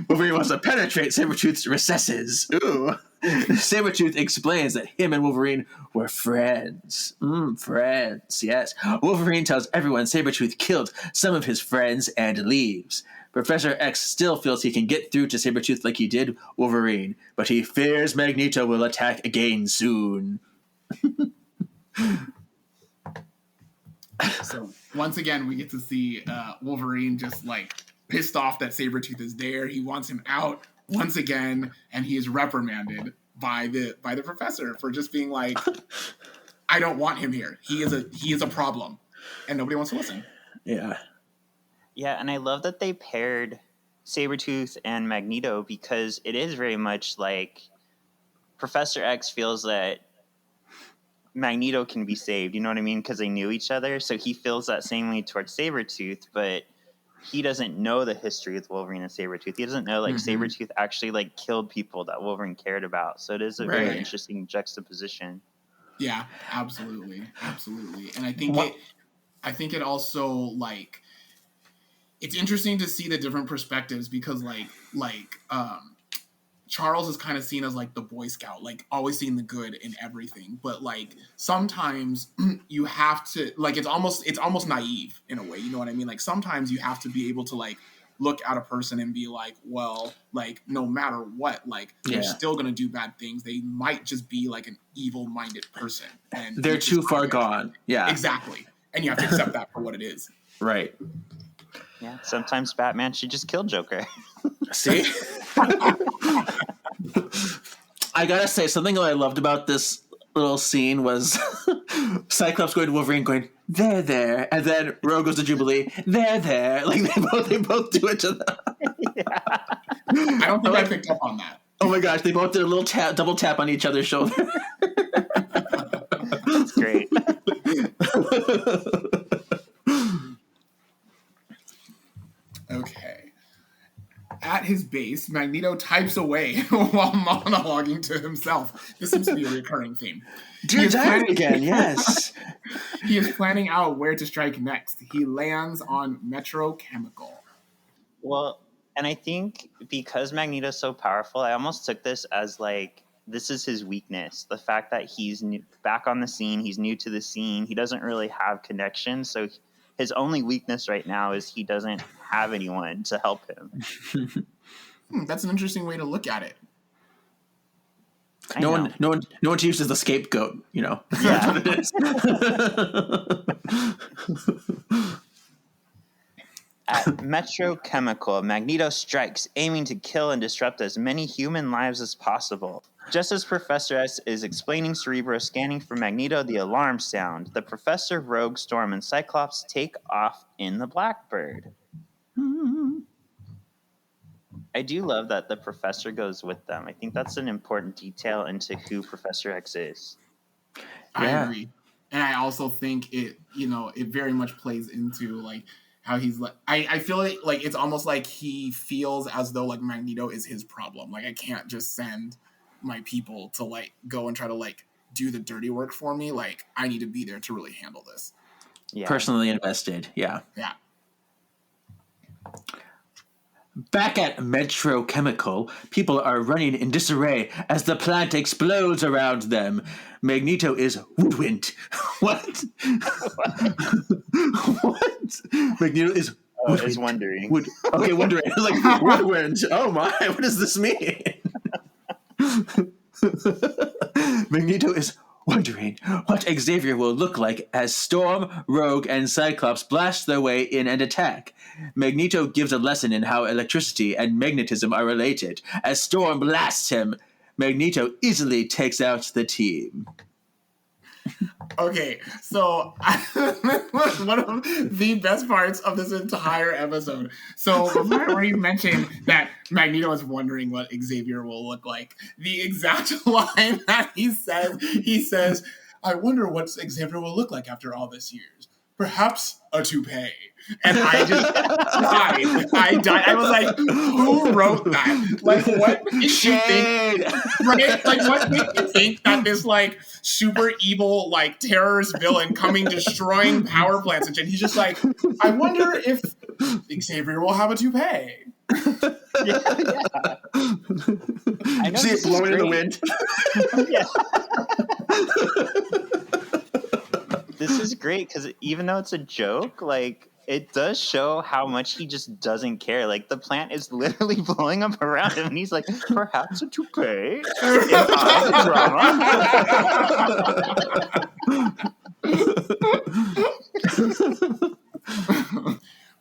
Wolverine wants to penetrate Sabertooth's recesses. Ooh. Sabertooth explains that him and Wolverine were friends. Friends, yes. Wolverine tells everyone Sabertooth killed some of his friends and leaves. Professor X still feels he can get through to Sabertooth like he did Wolverine, but he fears Magneto will attack again soon. So once again, we get to see Wolverine just like pissed off that Sabertooth is there. He wants him out once again, and he is reprimanded by the professor for just being like, I don't want him here. He is a problem, and nobody wants to listen. Yeah. Yeah, and I love that they paired Sabertooth and Magneto because it is very much like Professor X feels that Magneto can be saved, you know what I mean? Because they knew each other. So he feels that same way towards Sabertooth, but he doesn't know the history with Wolverine and Sabertooth. He doesn't know like Sabertooth actually like killed people that Wolverine cared about. So it is a very interesting juxtaposition. Yeah, absolutely. Absolutely. And I think it also like it's interesting to see the different perspectives because Charles is kind of seen as like the Boy Scout, like always seeing the good in everything. But like sometimes you have to like it's almost naive in a way, you know what I mean? Like sometimes you have to be able to like look at a person and be like, well, like no matter what, like they're still gonna do bad things. They might just be like an evil-minded person, and they're too far gone. Yeah, exactly. And you have to accept that for what it is. Right. Yeah. Sometimes Batman should just kill Joker. See. I gotta say, something that I loved about this little scene was Cyclops going to Wolverine going, there, and then Rogue goes to Jubilee, there. Like they both do it to them. I don't think I picked up on that. Oh my gosh, they both did a little double tap on each other's shoulder. That's great. Okay. At his base, Magneto types away while monologuing to himself. This seems to be a recurring theme. Dear Diary again, yes. He is planning out where to strike next. He lands on Metro Chemical. Well, and I think because Magneto's so powerful, I almost took this as like, this is his weakness. The fact that he's back on the scene, he's new to the scene, he doesn't really have connections, so his only weakness right now is he doesn't have anyone to help him. That's an interesting way to look at it. No one to use as the scapegoat, you know. Yeah. That's what it is. At Metro Chemical, Magneto strikes, aiming to kill and disrupt as many human lives as possible. Just as Professor S is explaining Cerebro scanning for Magneto, the alarm sound. The Professor, Rogue, Storm, and Cyclops take off in the Blackbird. I do love that the Professor goes with them. I think that's an important detail into who Professor X is. I agree. And I also think it very much plays into like how he's like, I feel like it's almost like he feels as though like Magneto is his problem. Like I can't just send my people to like go and try to like do the dirty work for me. Like I need to be there to really handle this. Yeah. Personally invested. Yeah. Yeah. Back at Metro Chemical, people are running in disarray as the plant explodes around them. Magneto is woodwinked. What? What? Magneto is woodwinked. Is wondering. Wondering. Like, woodwind. Oh my, what does this mean? Magneto is wondering what Xavier will look like as Storm, Rogue, and Cyclops blast their way in and attack. Magneto gives a lesson in how electricity and magnetism are related. As Storm blasts him, Magneto easily takes out the team. Okay, so one of the best parts of this entire episode. So before we mentioned that Magneto is wondering what Xavier will look like, the exact line that he says, I wonder what Xavier will look like after all this years. perhaps a toupee. And I just died. I died. I was like, who wrote that? Like, what did you think? Right? Like, what made you think that this, like, super evil, like, terrorist villain coming, destroying power plants and shit? He's just like, I wonder if Xavier will have a toupee. Yeah. I know See it blowing in the wind. Yeah. This is great because even though it's a joke, like, it does show how much he just doesn't care. Like, the plant is literally blowing up around him, and he's like, perhaps a toupee? In drama.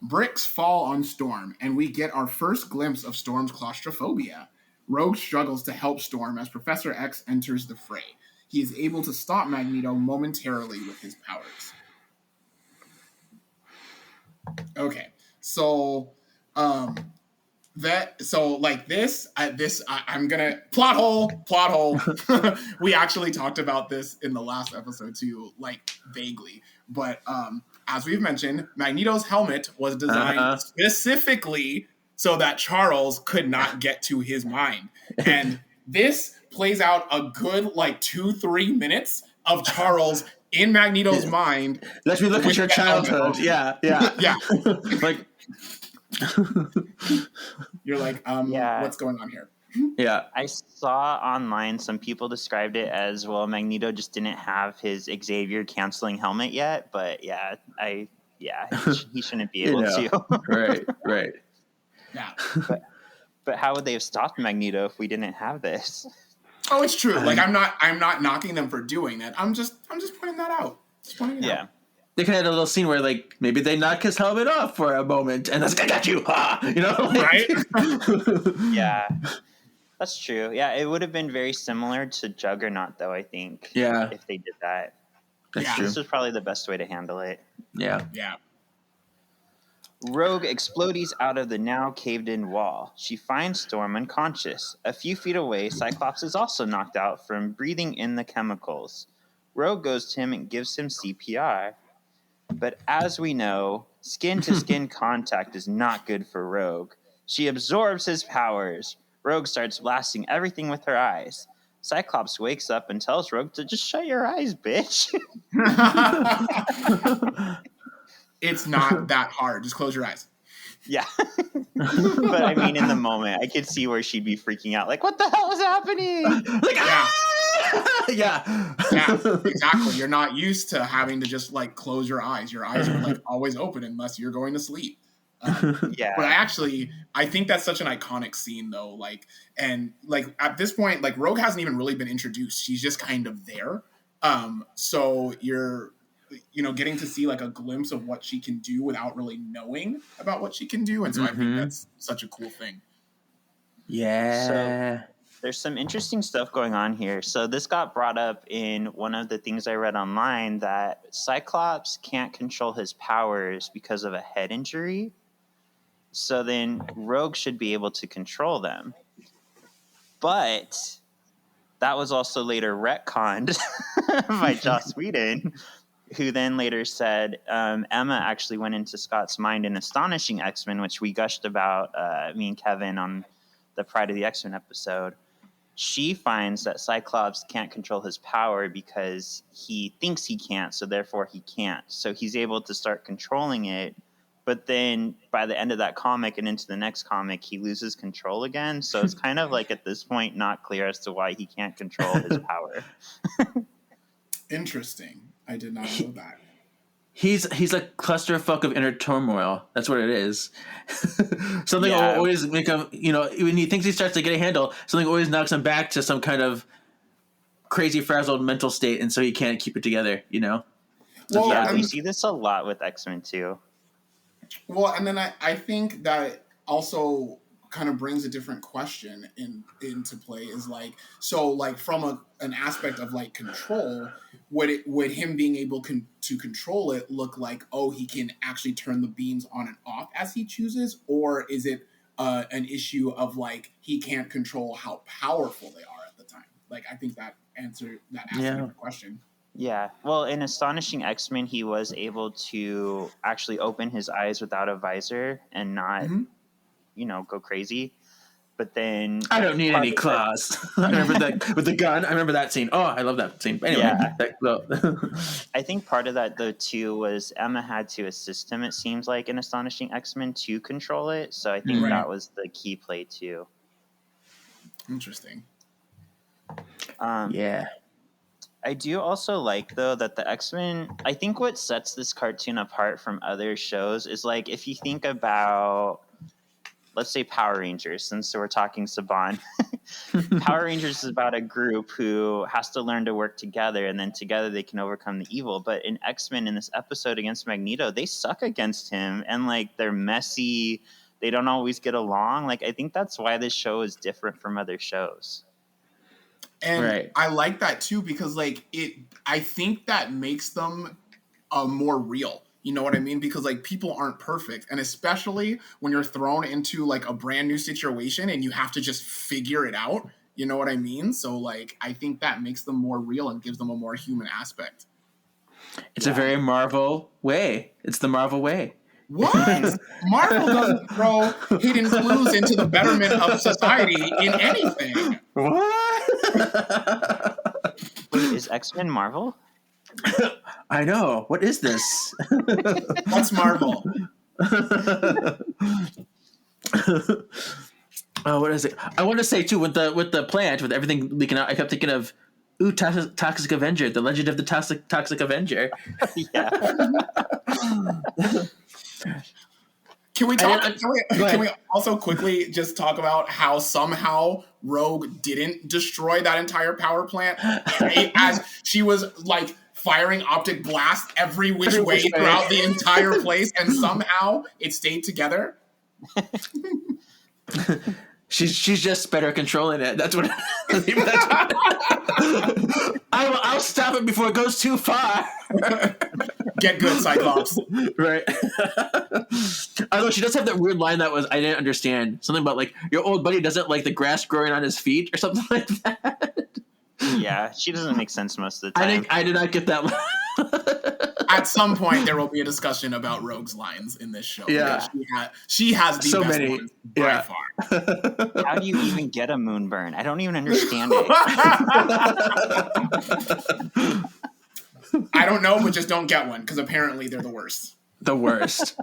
Bricks fall on Storm, and we get our first glimpse of Storm's claustrophobia. Rogue struggles to help Storm as Professor X enters the fray. He is able to stop Magneto momentarily with his powers. Okay, so I'm gonna plot hole. We actually talked about this in the last episode too, like vaguely, but as we've mentioned, Magneto's helmet was designed specifically so that Charles could not get to his mind, and this plays out a good like 2-3 minutes of Charles in Magneto's mind. Let me look at your childhood. Yeah. Like, you're like, Yeah. what's going on here? yeah. I saw online some people described it as, well, Magneto just didn't have his Xavier canceling helmet yet, but he shouldn't be able to. Right. Yeah. Uh-huh. But how would they have stopped Magneto if we didn't have this? Oh, it's true. Like, I'm not knocking them for doing that. I'm just pointing that out. Just pointing it out. They could have had a little scene where, like, maybe they knock his helmet off for a moment, and that's, I got you, ha! You know? Right? Yeah. That's true. Yeah, it would have been very similar to Juggernaut, though, I think. Yeah. If they did that. That's Yeah. true. This is probably the best way to handle it. Yeah. Yeah. Rogue explodes out of the now caved-in wall. She finds Storm unconscious. A few feet away, Cyclops is also knocked out from breathing in the chemicals. Rogue goes to him and gives him CPR. But as we know, skin-to-skin contact is not good for Rogue. She absorbs his powers. Rogue starts blasting everything with her eyes. Cyclops wakes up and tells Rogue to just shut your eyes, bitch. It's not that hard. Just close your eyes. Yeah. But I mean, in the moment, I could see where she'd be freaking out. Like, what the hell is happening? Like, Yeah. Yeah. Yeah, exactly. You're not used to having to just like close your eyes. Your eyes are like always open unless you're going to sleep. Yeah. But I think that's such an iconic scene though. Like, and like at this point, like Rogue hasn't even really been introduced. She's just kind of there. So you're, getting to see like a glimpse of what she can do without really knowing about what she can do. And so I think that's such a cool thing. Yeah. There's some interesting stuff going on here. So this got brought up in one of the things I read online, that Cyclops can't control his powers because of a head injury. So then Rogue should be able to control them. But that was also later retconned by Joss Whedon, who then later said Emma actually went into Scott's mind in Astonishing X-Men, which we gushed about, me and Kevin, on the Pride of the X-Men episode. She finds that Cyclops can't control his power because he thinks he can't, so therefore he can't. So he's able to start controlling it, but then by the end of that comic and into the next comic, he loses control again. So it's kind of like at this point not clear as to why he can't control his power. Interesting. I did not know that. He's a clusterfuck of inner turmoil. That's what it is. Something will always make him, when he thinks he starts to get a handle, something always knocks him back to some kind of crazy frazzled mental state, and so he can't keep it together, Well, Yeah, we see this a lot with X-Men too. Well, and then I think that also kind of brings a different question into play, is like, so like from an aspect of like control, would him being able to control it look like, oh, he can actually turn the beams on and off as he chooses, or is it an issue of like he can't control how powerful they are at the time? Like, I think that asks a different question. Yeah. Well, in Astonishing X-Men, he was able to actually open his eyes without a visor and not, go crazy. But then I don't need any claws. I remember that with the gun. I remember that scene. Oh, I love that scene. Anyway, I think part of that though too was Emma had to assist him. It seems like in Astonishing X-Men to control it. So I think that was the key play too. Interesting. Yeah. I do also like though that the X-Men, I think what sets this cartoon apart from other shows is like if you think about, let's say, Power Rangers, since we're talking Saban. Power Rangers is about a group who has to learn to work together, and then together they can overcome the evil. But in X-Men, in this episode against Magneto, they suck against him, and like they're messy. They don't always get along. Like I think that's why this show is different from other shows. And I like that too because like I think that makes them more real. You know what I mean? Because like people aren't perfect. And especially when you're thrown into like a brand new situation and you have to just figure it out. You know what I mean? So like, I think that makes them more real and gives them a more human aspect. It's a very Marvel way. It's the Marvel way. What? Marvel doesn't throw hidden clues into the betterment of society in anything. What? Wait, is X-Men Marvel? I know. What is this? What's Marvel? Oh, what is it? I want to say too with the plant with everything leaking out. I kept thinking of Toxic Avenger, the Legend of the Toxic Avenger. Yeah. Can we also quickly just talk about how somehow Rogue didn't destroy that entire power plant as she was like firing optic blast every which way throughout the entire place, and somehow it stayed together? She's just better at controlling it. That's what. I'll stop it before it goes too far. Get good, Cyclops. Right. Although she does have that weird line that I didn't understand. Something about like your old buddy doesn't like the grass growing on his feet or something like that. Yeah, she doesn't make sense most of the time. I did not get that line. At some point, there will be a discussion about Rogue's lines in this show. Yeah, she has the so best many ones by far. How do you even get a moonburn? I don't even understand it. I don't know, but just don't get one because apparently they're the worst. The worst.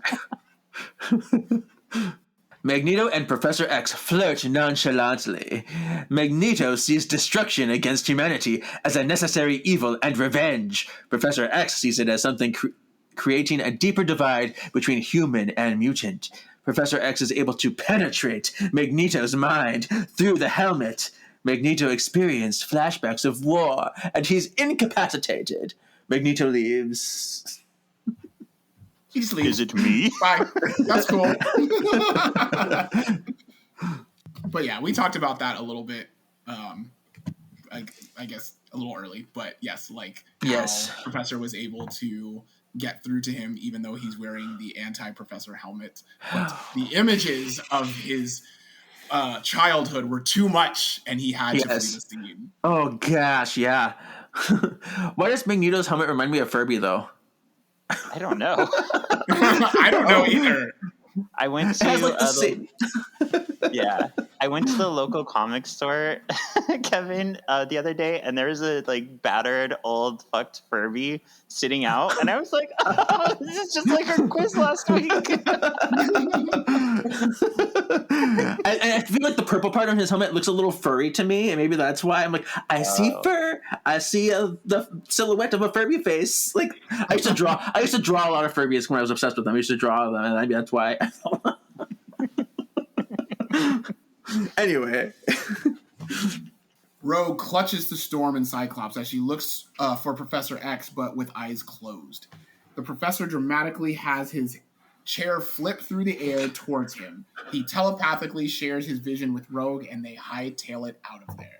Magneto and Professor X flirt nonchalantly. Magneto sees destruction against humanity as a necessary evil and revenge. Professor X sees it as something creating a deeper divide between human and mutant. Professor X is able to penetrate Magneto's mind through the helmet. Magneto experienced flashbacks of war, and he's incapacitated. Magneto leaves. He just leaves. Is it me? Bye. That's cool. But yeah, we talked about that a little bit. I guess a little early, but yes, like how Professor was able to get through to him even though he's wearing the anti-Professor helmet. But the images of his childhood were too much, and he had to flee the scene. Oh gosh, yeah. Why does Magneto's helmet remind me of Furby though? I don't know. I don't know either. I went to I went to the local comic store, Kevin, the other day, and there was a like battered old fucked Furby sitting out, and I was like, "Oh, this is just like our quiz last week." I feel like the purple part on his helmet looks a little furry to me, and maybe that's why I'm like, I see fur, I see the silhouette of a Furby face. Like I used to draw a lot of Furbies when I was obsessed with them. I used to draw them, and maybe that's why. Anyway. Rogue clutches the Storm and Cyclops as she looks for Professor X, but with eyes closed. The Professor dramatically has his chair flip through the air towards him. He telepathically shares his vision with Rogue, and they hightail it out of there.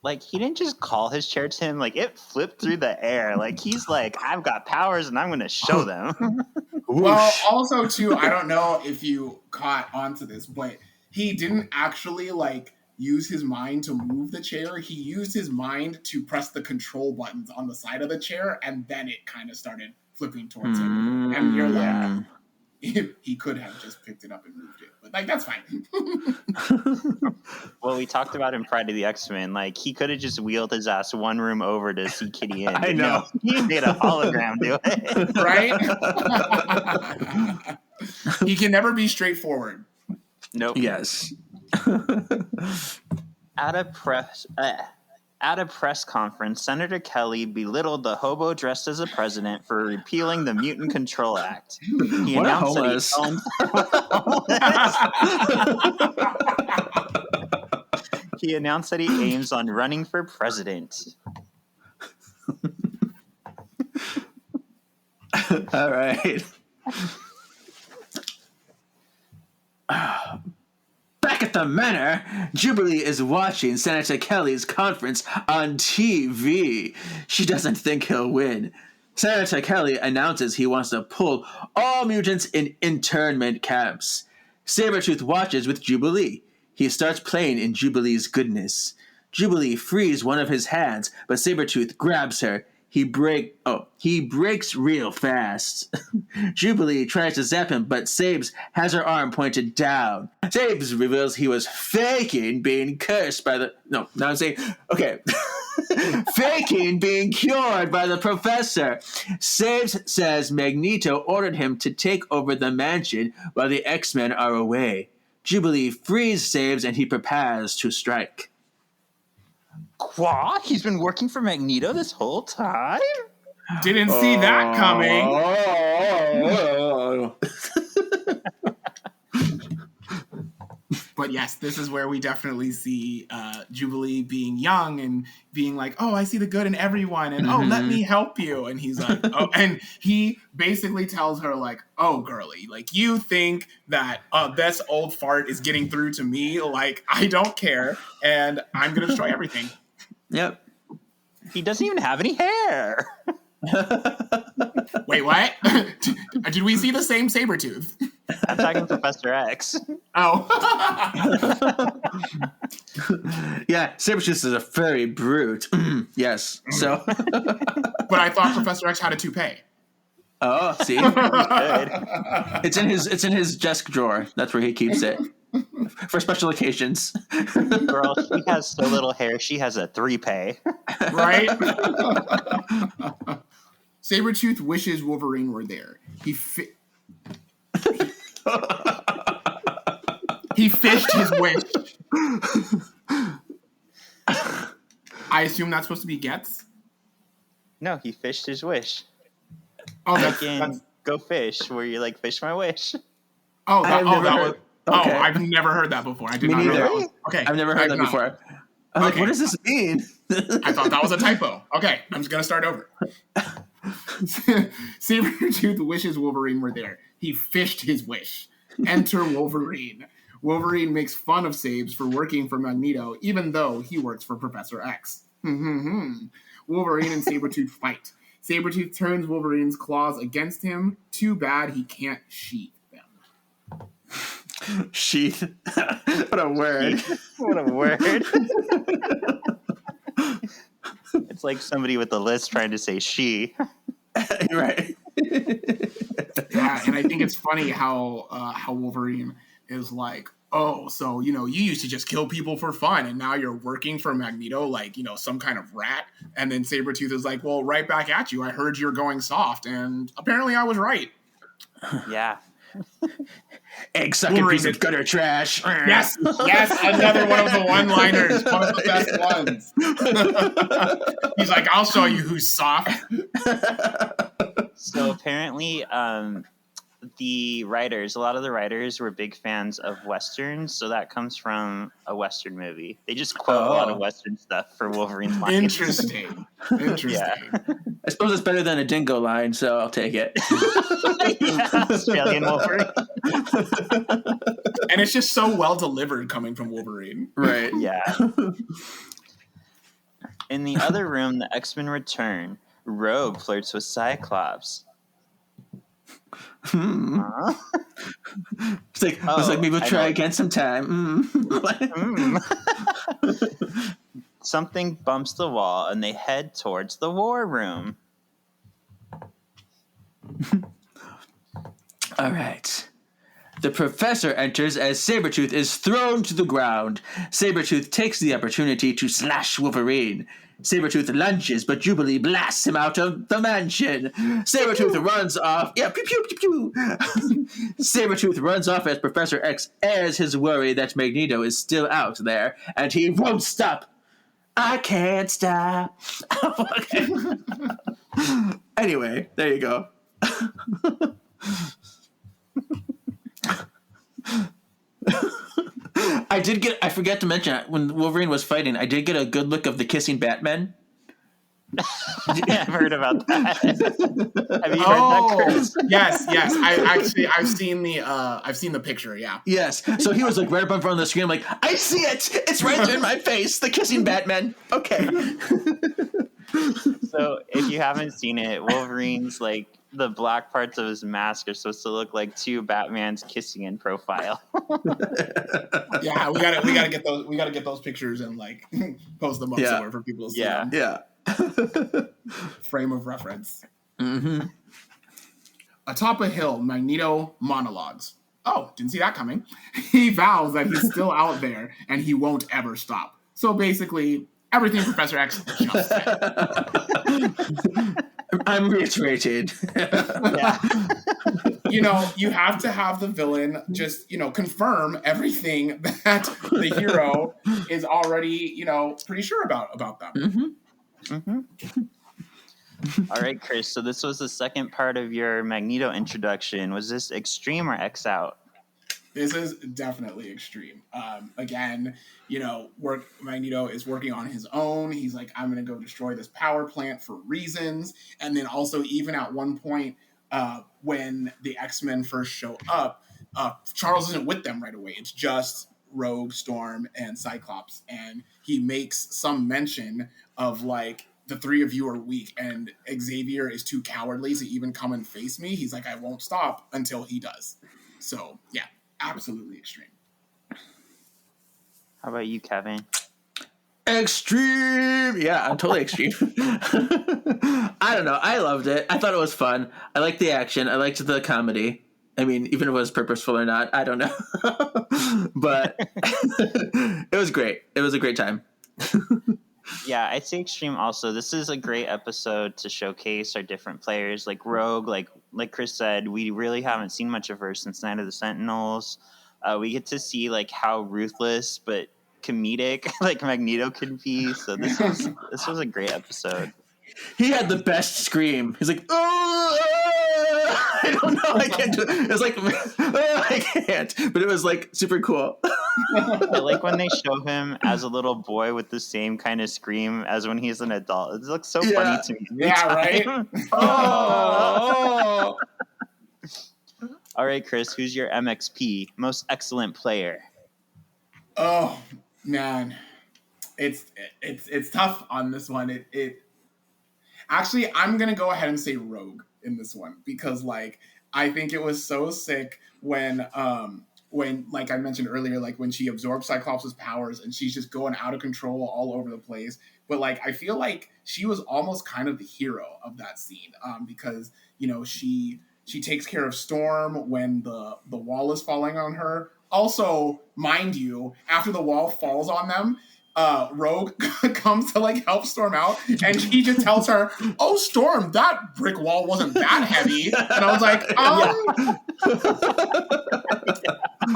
Like, he didn't just call his chair to him. Like, it flipped through the air. Like, he's like, I've got powers, and I'm going to show them. Well, also, too, I don't know if you caught onto this, but he didn't actually, like, use his mind to move the chair. He used his mind to press the control buttons on the side of the chair, and then it kind of started flipping towards him. And you're like, he could have just picked it up and moved it, but like that's fine. Well, we talked about in Pride of the X-Men. Like he could have just wheeled his ass one room over to see Kitty in. I know. No, he made a hologram do it. Right? He can never be straightforward. Nope. Yes. At a press conference, Senator Kelly belittled the hobo dressed as a president for repealing the Mutant Control Act. He What a announced homeless. He announced that he aims on running for president. All right. Back at the manor, Jubilee is watching Senator Kelly's conference on TV. She doesn't think he'll win. Senator Kelly announces he wants to pull all mutants in internment camps. Sabertooth watches with Jubilee. He starts playing in Jubilee's goodness. Jubilee frees one of his hands, but Sabertooth grabs her. He breaks real fast. Jubilee tries to zap him, but Sabes has her arm pointed down. Sabes reveals he was faking being cursed by the... No, now I'm saying... Okay. Faking being cured by the professor. Sabes says Magneto ordered him to take over the mansion while the X-Men are away. Jubilee frees Sabes and he prepares to strike. Qua? He's been working for Magneto this whole time? Didn't see that coming. But yes, this is where we definitely see Jubilee being young and being like, oh, I see the good in everyone. And, oh, let me help you. And he's like, oh, and he basically tells her like, oh, girly, like you think that this old fart is getting through to me. Like, I don't care. And I'm going to destroy everything. Yep. He doesn't even have any hair. Wait, what? Did we see the same Sabertooth? I'm talking Professor X. Oh. Yeah, Sabertooth is a furry brute. Yes. So. But I thought Professor X had a toupee. Oh, see? Good. It's in his desk drawer. That's where he keeps it. For special occasions. Girl, she has so little hair, she has a 3-pay. Right? Sabertooth wishes Wolverine were there. He fished his wish. I assume that's supposed to be gets? No, he fished his wish. Oh, Like in Go Fish, where you're like, fish my wish. I've never heard that before. I did Me not know neither. that was, okay. I've never heard that before. I'm like, what does this mean? I thought that was a typo. Okay, I'm just going to start over. Sabertooth wishes Wolverine were there. He fished his wish. Enter Wolverine. Wolverine makes fun of Sabes for working for Magneto, even though he works for Professor X. Wolverine and Sabertooth fight. Sabertooth turns Wolverine's claws against him. Too bad he can't sheath them. Sheath. What a word. What a word. It's like somebody with a list trying to say she. Right. Yeah, and I think it's funny how Wolverine is like, oh, so, you used to just kill people for fun, and now you're working for Magneto like, some kind of rat. And then Sabertooth is like, well, right back at you. I heard you're going soft, and apparently I was right. Yeah. Egg-sucking piece of gutter trash. Yes, another one of the one-liners. One of the best ones. He's like, I'll show you who's soft. So apparently, a lot of the writers were big fans of Westerns, so that comes from a Western movie. They just quote a lot of Western stuff for Wolverine's line. Interesting. Yeah. I suppose it's better than a dingo line, so I'll take it. Yeah, Australian Wolverine. And it's just so well delivered coming from Wolverine. Right. Yeah. In the other room, the X-Men return. Rogue flirts with Cyclops. It's like maybe we'll try again sometime. Something bumps the wall, and they head towards the war room. All right. The professor enters as Sabertooth is thrown to the ground. Sabertooth takes the opportunity to slash Wolverine. Sabertooth lunges, but Jubilee blasts him out of the mansion. Sabertooth runs off. Yeah, pew, pew, pew, pew. Sabertooth runs off as Professor X airs his worry that Magneto is still out there, and he won't stop. I can't stop. Okay. Anyway, there you go. I forgot to mention, when Wolverine was fighting, I did get a good look of the kissing Batman. I've heard about that. Have you heard that, Chris? Yes. I've seen the picture. Yeah. Yes. So he was like right up in front of the screen. I'm like, I see it. It's right there in my face. The kissing Batman. Okay. So if you haven't seen it, Wolverine's like the black parts of his mask are supposed to look like two Batmans kissing in profile. Yeah, we gotta get those pictures and like post them up somewhere for people to see. Yeah. Frame of reference. Mm-hmm. Atop a hill, Magneto monologues. Oh, didn't see that coming. He vows that he's still out there and he won't ever stop. So basically, everything Professor X just said. I'm reiterated. Yeah. You have to have the villain just, confirm everything that the hero is already, pretty sure about them. Mm-hmm. Mm-hmm. All right, Chris. So this was the second part of your Magneto introduction. Was this Extreme or X Out? This is definitely Extreme. Again, Magneto is working on his own. He's like, I'm going to go destroy this power plant for reasons. And then also, even at one point, when the X-Men first show up, Charles isn't with them right away. It's just Rogue, Storm, and Cyclops. And he makes some mention of like, the three of you are weak and Xavier is too cowardly to even come and face me. He's like, I won't stop until he does. So, yeah. Absolutely Extreme. How about you, Kevin? Extreme! Yeah, I'm totally Extreme. I don't know. I loved it. I thought it was fun. I liked the action. I liked the comedy. I mean, even if it was purposeful or not, I don't know. But it was great. It was a great time. Yeah, I'd say Extreme also. This is a great episode to showcase our different players. Like Rogue, like Chris said, we really haven't seen much of her since Night of the Sentinels. We get to see like how ruthless but comedic like Magneto could be. So this was a great episode. He had the best scream. He's like, oh, I don't know, I can't do it. It was like, I can't. But it was like super cool. I like when they show him as a little boy with the same kind of scream as when he's an adult. It looks so funny to me. Yeah, right? Oh. All right, Chris, who's your MXP, most excellent player? Oh, man. It's tough on this one. Actually, I'm going to go ahead and say Rogue in this one because, like, I think it was so sick when, like I mentioned earlier, like when she absorbs Cyclops' powers and she's just going out of control all over the place. But, like, I feel like she was almost kind of the hero of that scene because, she takes care of Storm when the wall is falling on her. Also, mind you, after the wall falls on them, Rogue comes to like help Storm out, and he just tells her, "Oh, Storm, that brick wall wasn't that heavy." And I was like,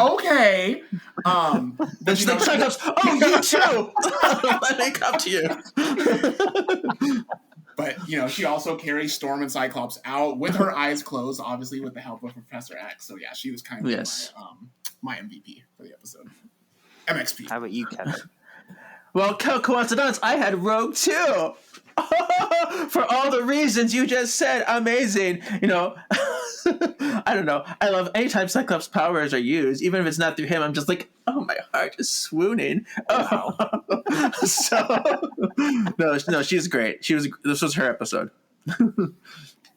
okay. Then she's like, Cyclops, oh, you too. Let me come to you. But she also carries Storm and Cyclops out with her eyes closed, obviously with the help of Professor X. So yeah, she was kind of my MVP for the episode. MXP. How about you, Kevin? Well, coincidence, I had Rogue too. For all the reasons you just said, amazing. I don't know. I love anytime Cyclops' powers are used, even if it's not through him. I'm just like, oh, my heart is swooning. Oh. So, no, she's great. This was her episode.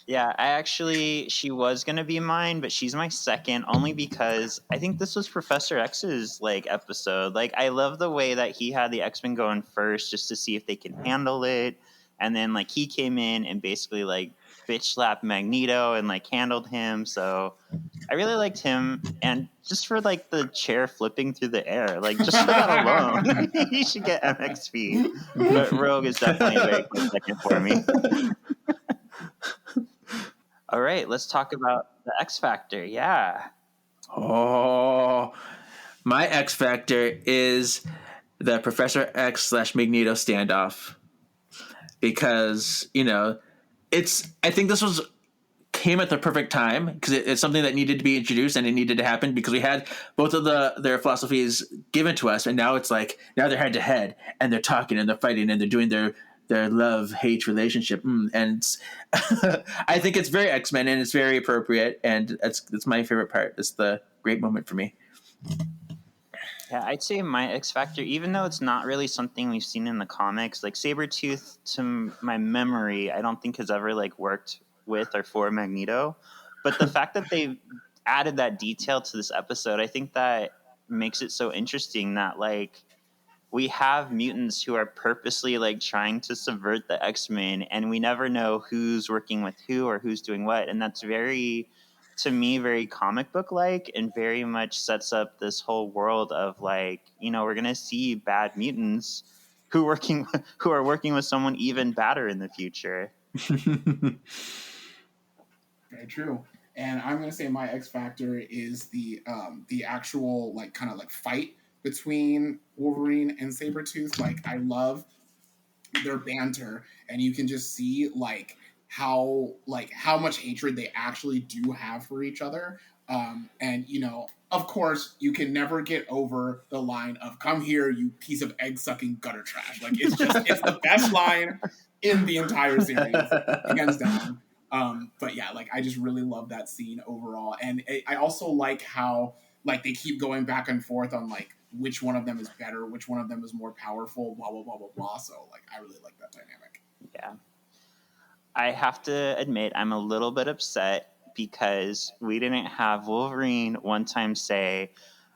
Yeah, she was gonna be mine, but she's my second only because I think this was Professor X's like episode. Like, I love the way that he had the X-Men going first just to see if they can handle it, and then like he came in and basically like bitch slapped Magneto and like handled him. So I really liked him, and just for like the chair flipping through the air, like just for that alone, he should get MXP. But Rogue is definitely a very close second for me. All right, let's talk about the X Factor. Yeah. Oh, my X Factor is the Professor X / Magneto standoff because I think this came at the perfect time because it's something that needed to be introduced and it needed to happen because we had both of their philosophies given to us, and now it's like now they're head to head and they're talking and they're fighting and they're doing their love-hate relationship, and I think it's very X-Men and it's very appropriate, and that's my favorite part. It's the great moment for me. Yeah, I'd say my X Factor, even though it's not really something we've seen in the comics, like Sabertooth, to my memory, I don't think has ever like worked with or for Magneto. But the fact that they added that detail to this episode, I think that makes it so interesting that like we have mutants who are purposely like trying to subvert the X-Men, and we never know who's working with who or who's doing what. And that's very, to me, very comic book like, and very much sets up this whole world of like, we're going to see bad mutants who are working with someone even badder in the future. Very true. And I'm gonna say my X Factor is the actual like kind of like fight between Wolverine and Sabertooth. Like, I love their banter, and you can just see like how much hatred they actually do have for each other. And of course, you can never get over the line of "Come here, you piece of egg-sucking gutter trash." Like, it's the best line in the entire series, hands down. But yeah, like I just really love that scene overall, and I also like how like they keep going back and forth on like which one of them is better, which one of them is more powerful, blah blah blah blah blah. So like I really like that dynamic. Yeah, I have to admit I'm a little bit upset because we didn't have Wolverine one time say,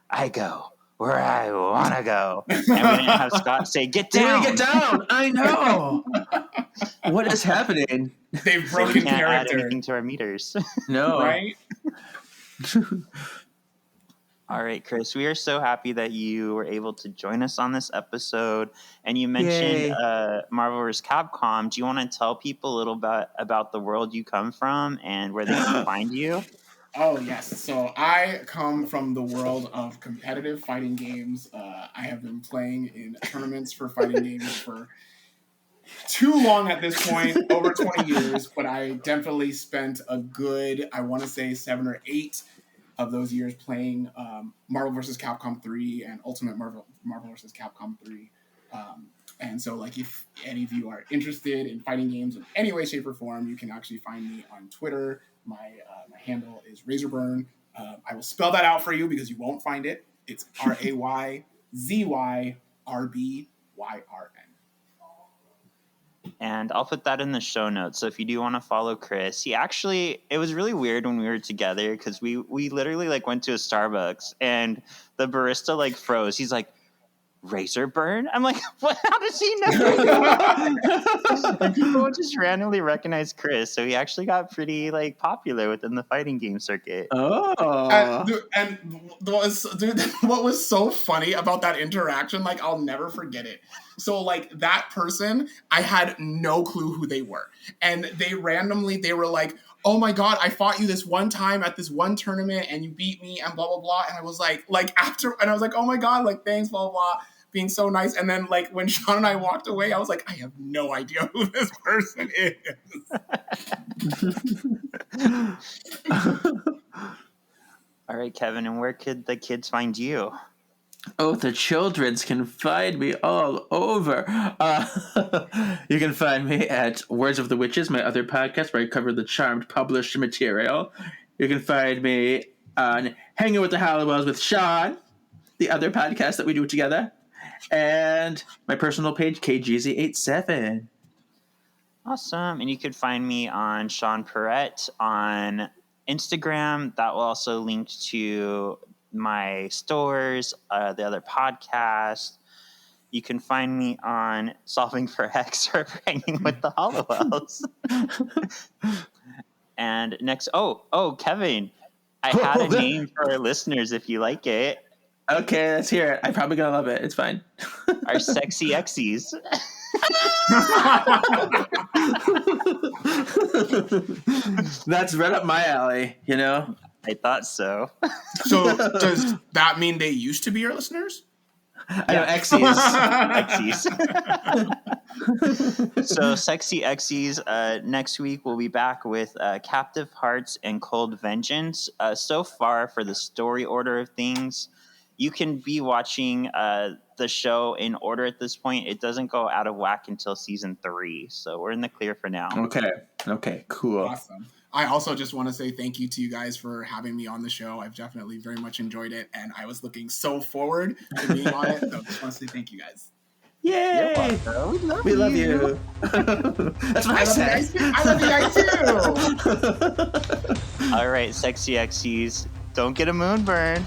"I go where I want to go," and we didn't have Scott say, "Get down, get down." I know. What is happening? They've So we broken can't add character. anything to our meters. No. Right? All right, Chris, we are so happy that you were able to join us on this episode. And you mentioned Marvel vs. Capcom. Do you want to tell people a little bit about the world you come from and where they can find you? Oh, yes. So I come from the world of competitive fighting games. I have been playing in tournaments for fighting games for too long at this point, over 20 years, but I definitely spent a good, I want to say 7 or 8 of those years playing Marvel vs. Capcom 3 and Ultimate Marvel vs. Capcom 3. And so, like, if any of you are interested in fighting games in any way, shape, or form, you can actually find me on Twitter. My handle is Razorburn. I will spell that out for you because you won't find it. It's RAYZYRBYRN. And I'll put that in the show notes. So if you do want to follow Chris, it was really weird when we were together because we literally like went to a Starbucks and the barista like froze. He's like, "Razorburn?" I'm like, "What? How does he know?" And people would just randomly recognize Chris. So he actually got pretty like popular within the fighting game circuit. Oh. What was so funny about that interaction, like I'll never forget it. So like that person, I had no clue who they were. And they were like, "Oh my God, I fought you this one time at this one tournament and you beat me and blah, blah, blah." And I was like after, and I was like, "Oh my God, like thanks, blah, blah, blah," being so nice. And then like when Shawn and I walked away, I was like, I have no idea who this person is. All right, Kevin, and where could the kids find you? Oh, the childrens can find me all over. You can find me at Words of the Witches, my other podcast where I cover the Charmed published material. You can find me on Hanging with the Halliwells with Shawn, the other podcast that we do together, and my personal page, KGZ87. Awesome. And you could find me on Sean Perrette on Instagram. That will also link to my stores, the other podcast. You can find me on Solving for Hex or Hanging with the Hollowells. And next, Kevin, I had a name for our listeners if you like it. Okay, let's hear it. I'm probably gonna love it. It's fine. Our sexy X's. That's right up my alley, you know? I thought so. So does that mean they used to be your listeners? I know X's. So sexy X's. Next week we'll be back with Captive Hearts and Cold Vengeance. So far for the story order of things, you can be watching the show in order at this point. It doesn't go out of whack until season 3, so we're in the clear for now. Okay, cool. Awesome. I also just want to say thank you to you guys for having me on the show. I've definitely very much enjoyed it, and I was looking so forward to being on it. So I just want to say thank you guys. Yay! We love you. That's what I said. I love you guys too. All right, sexy X's, don't get a moonburn.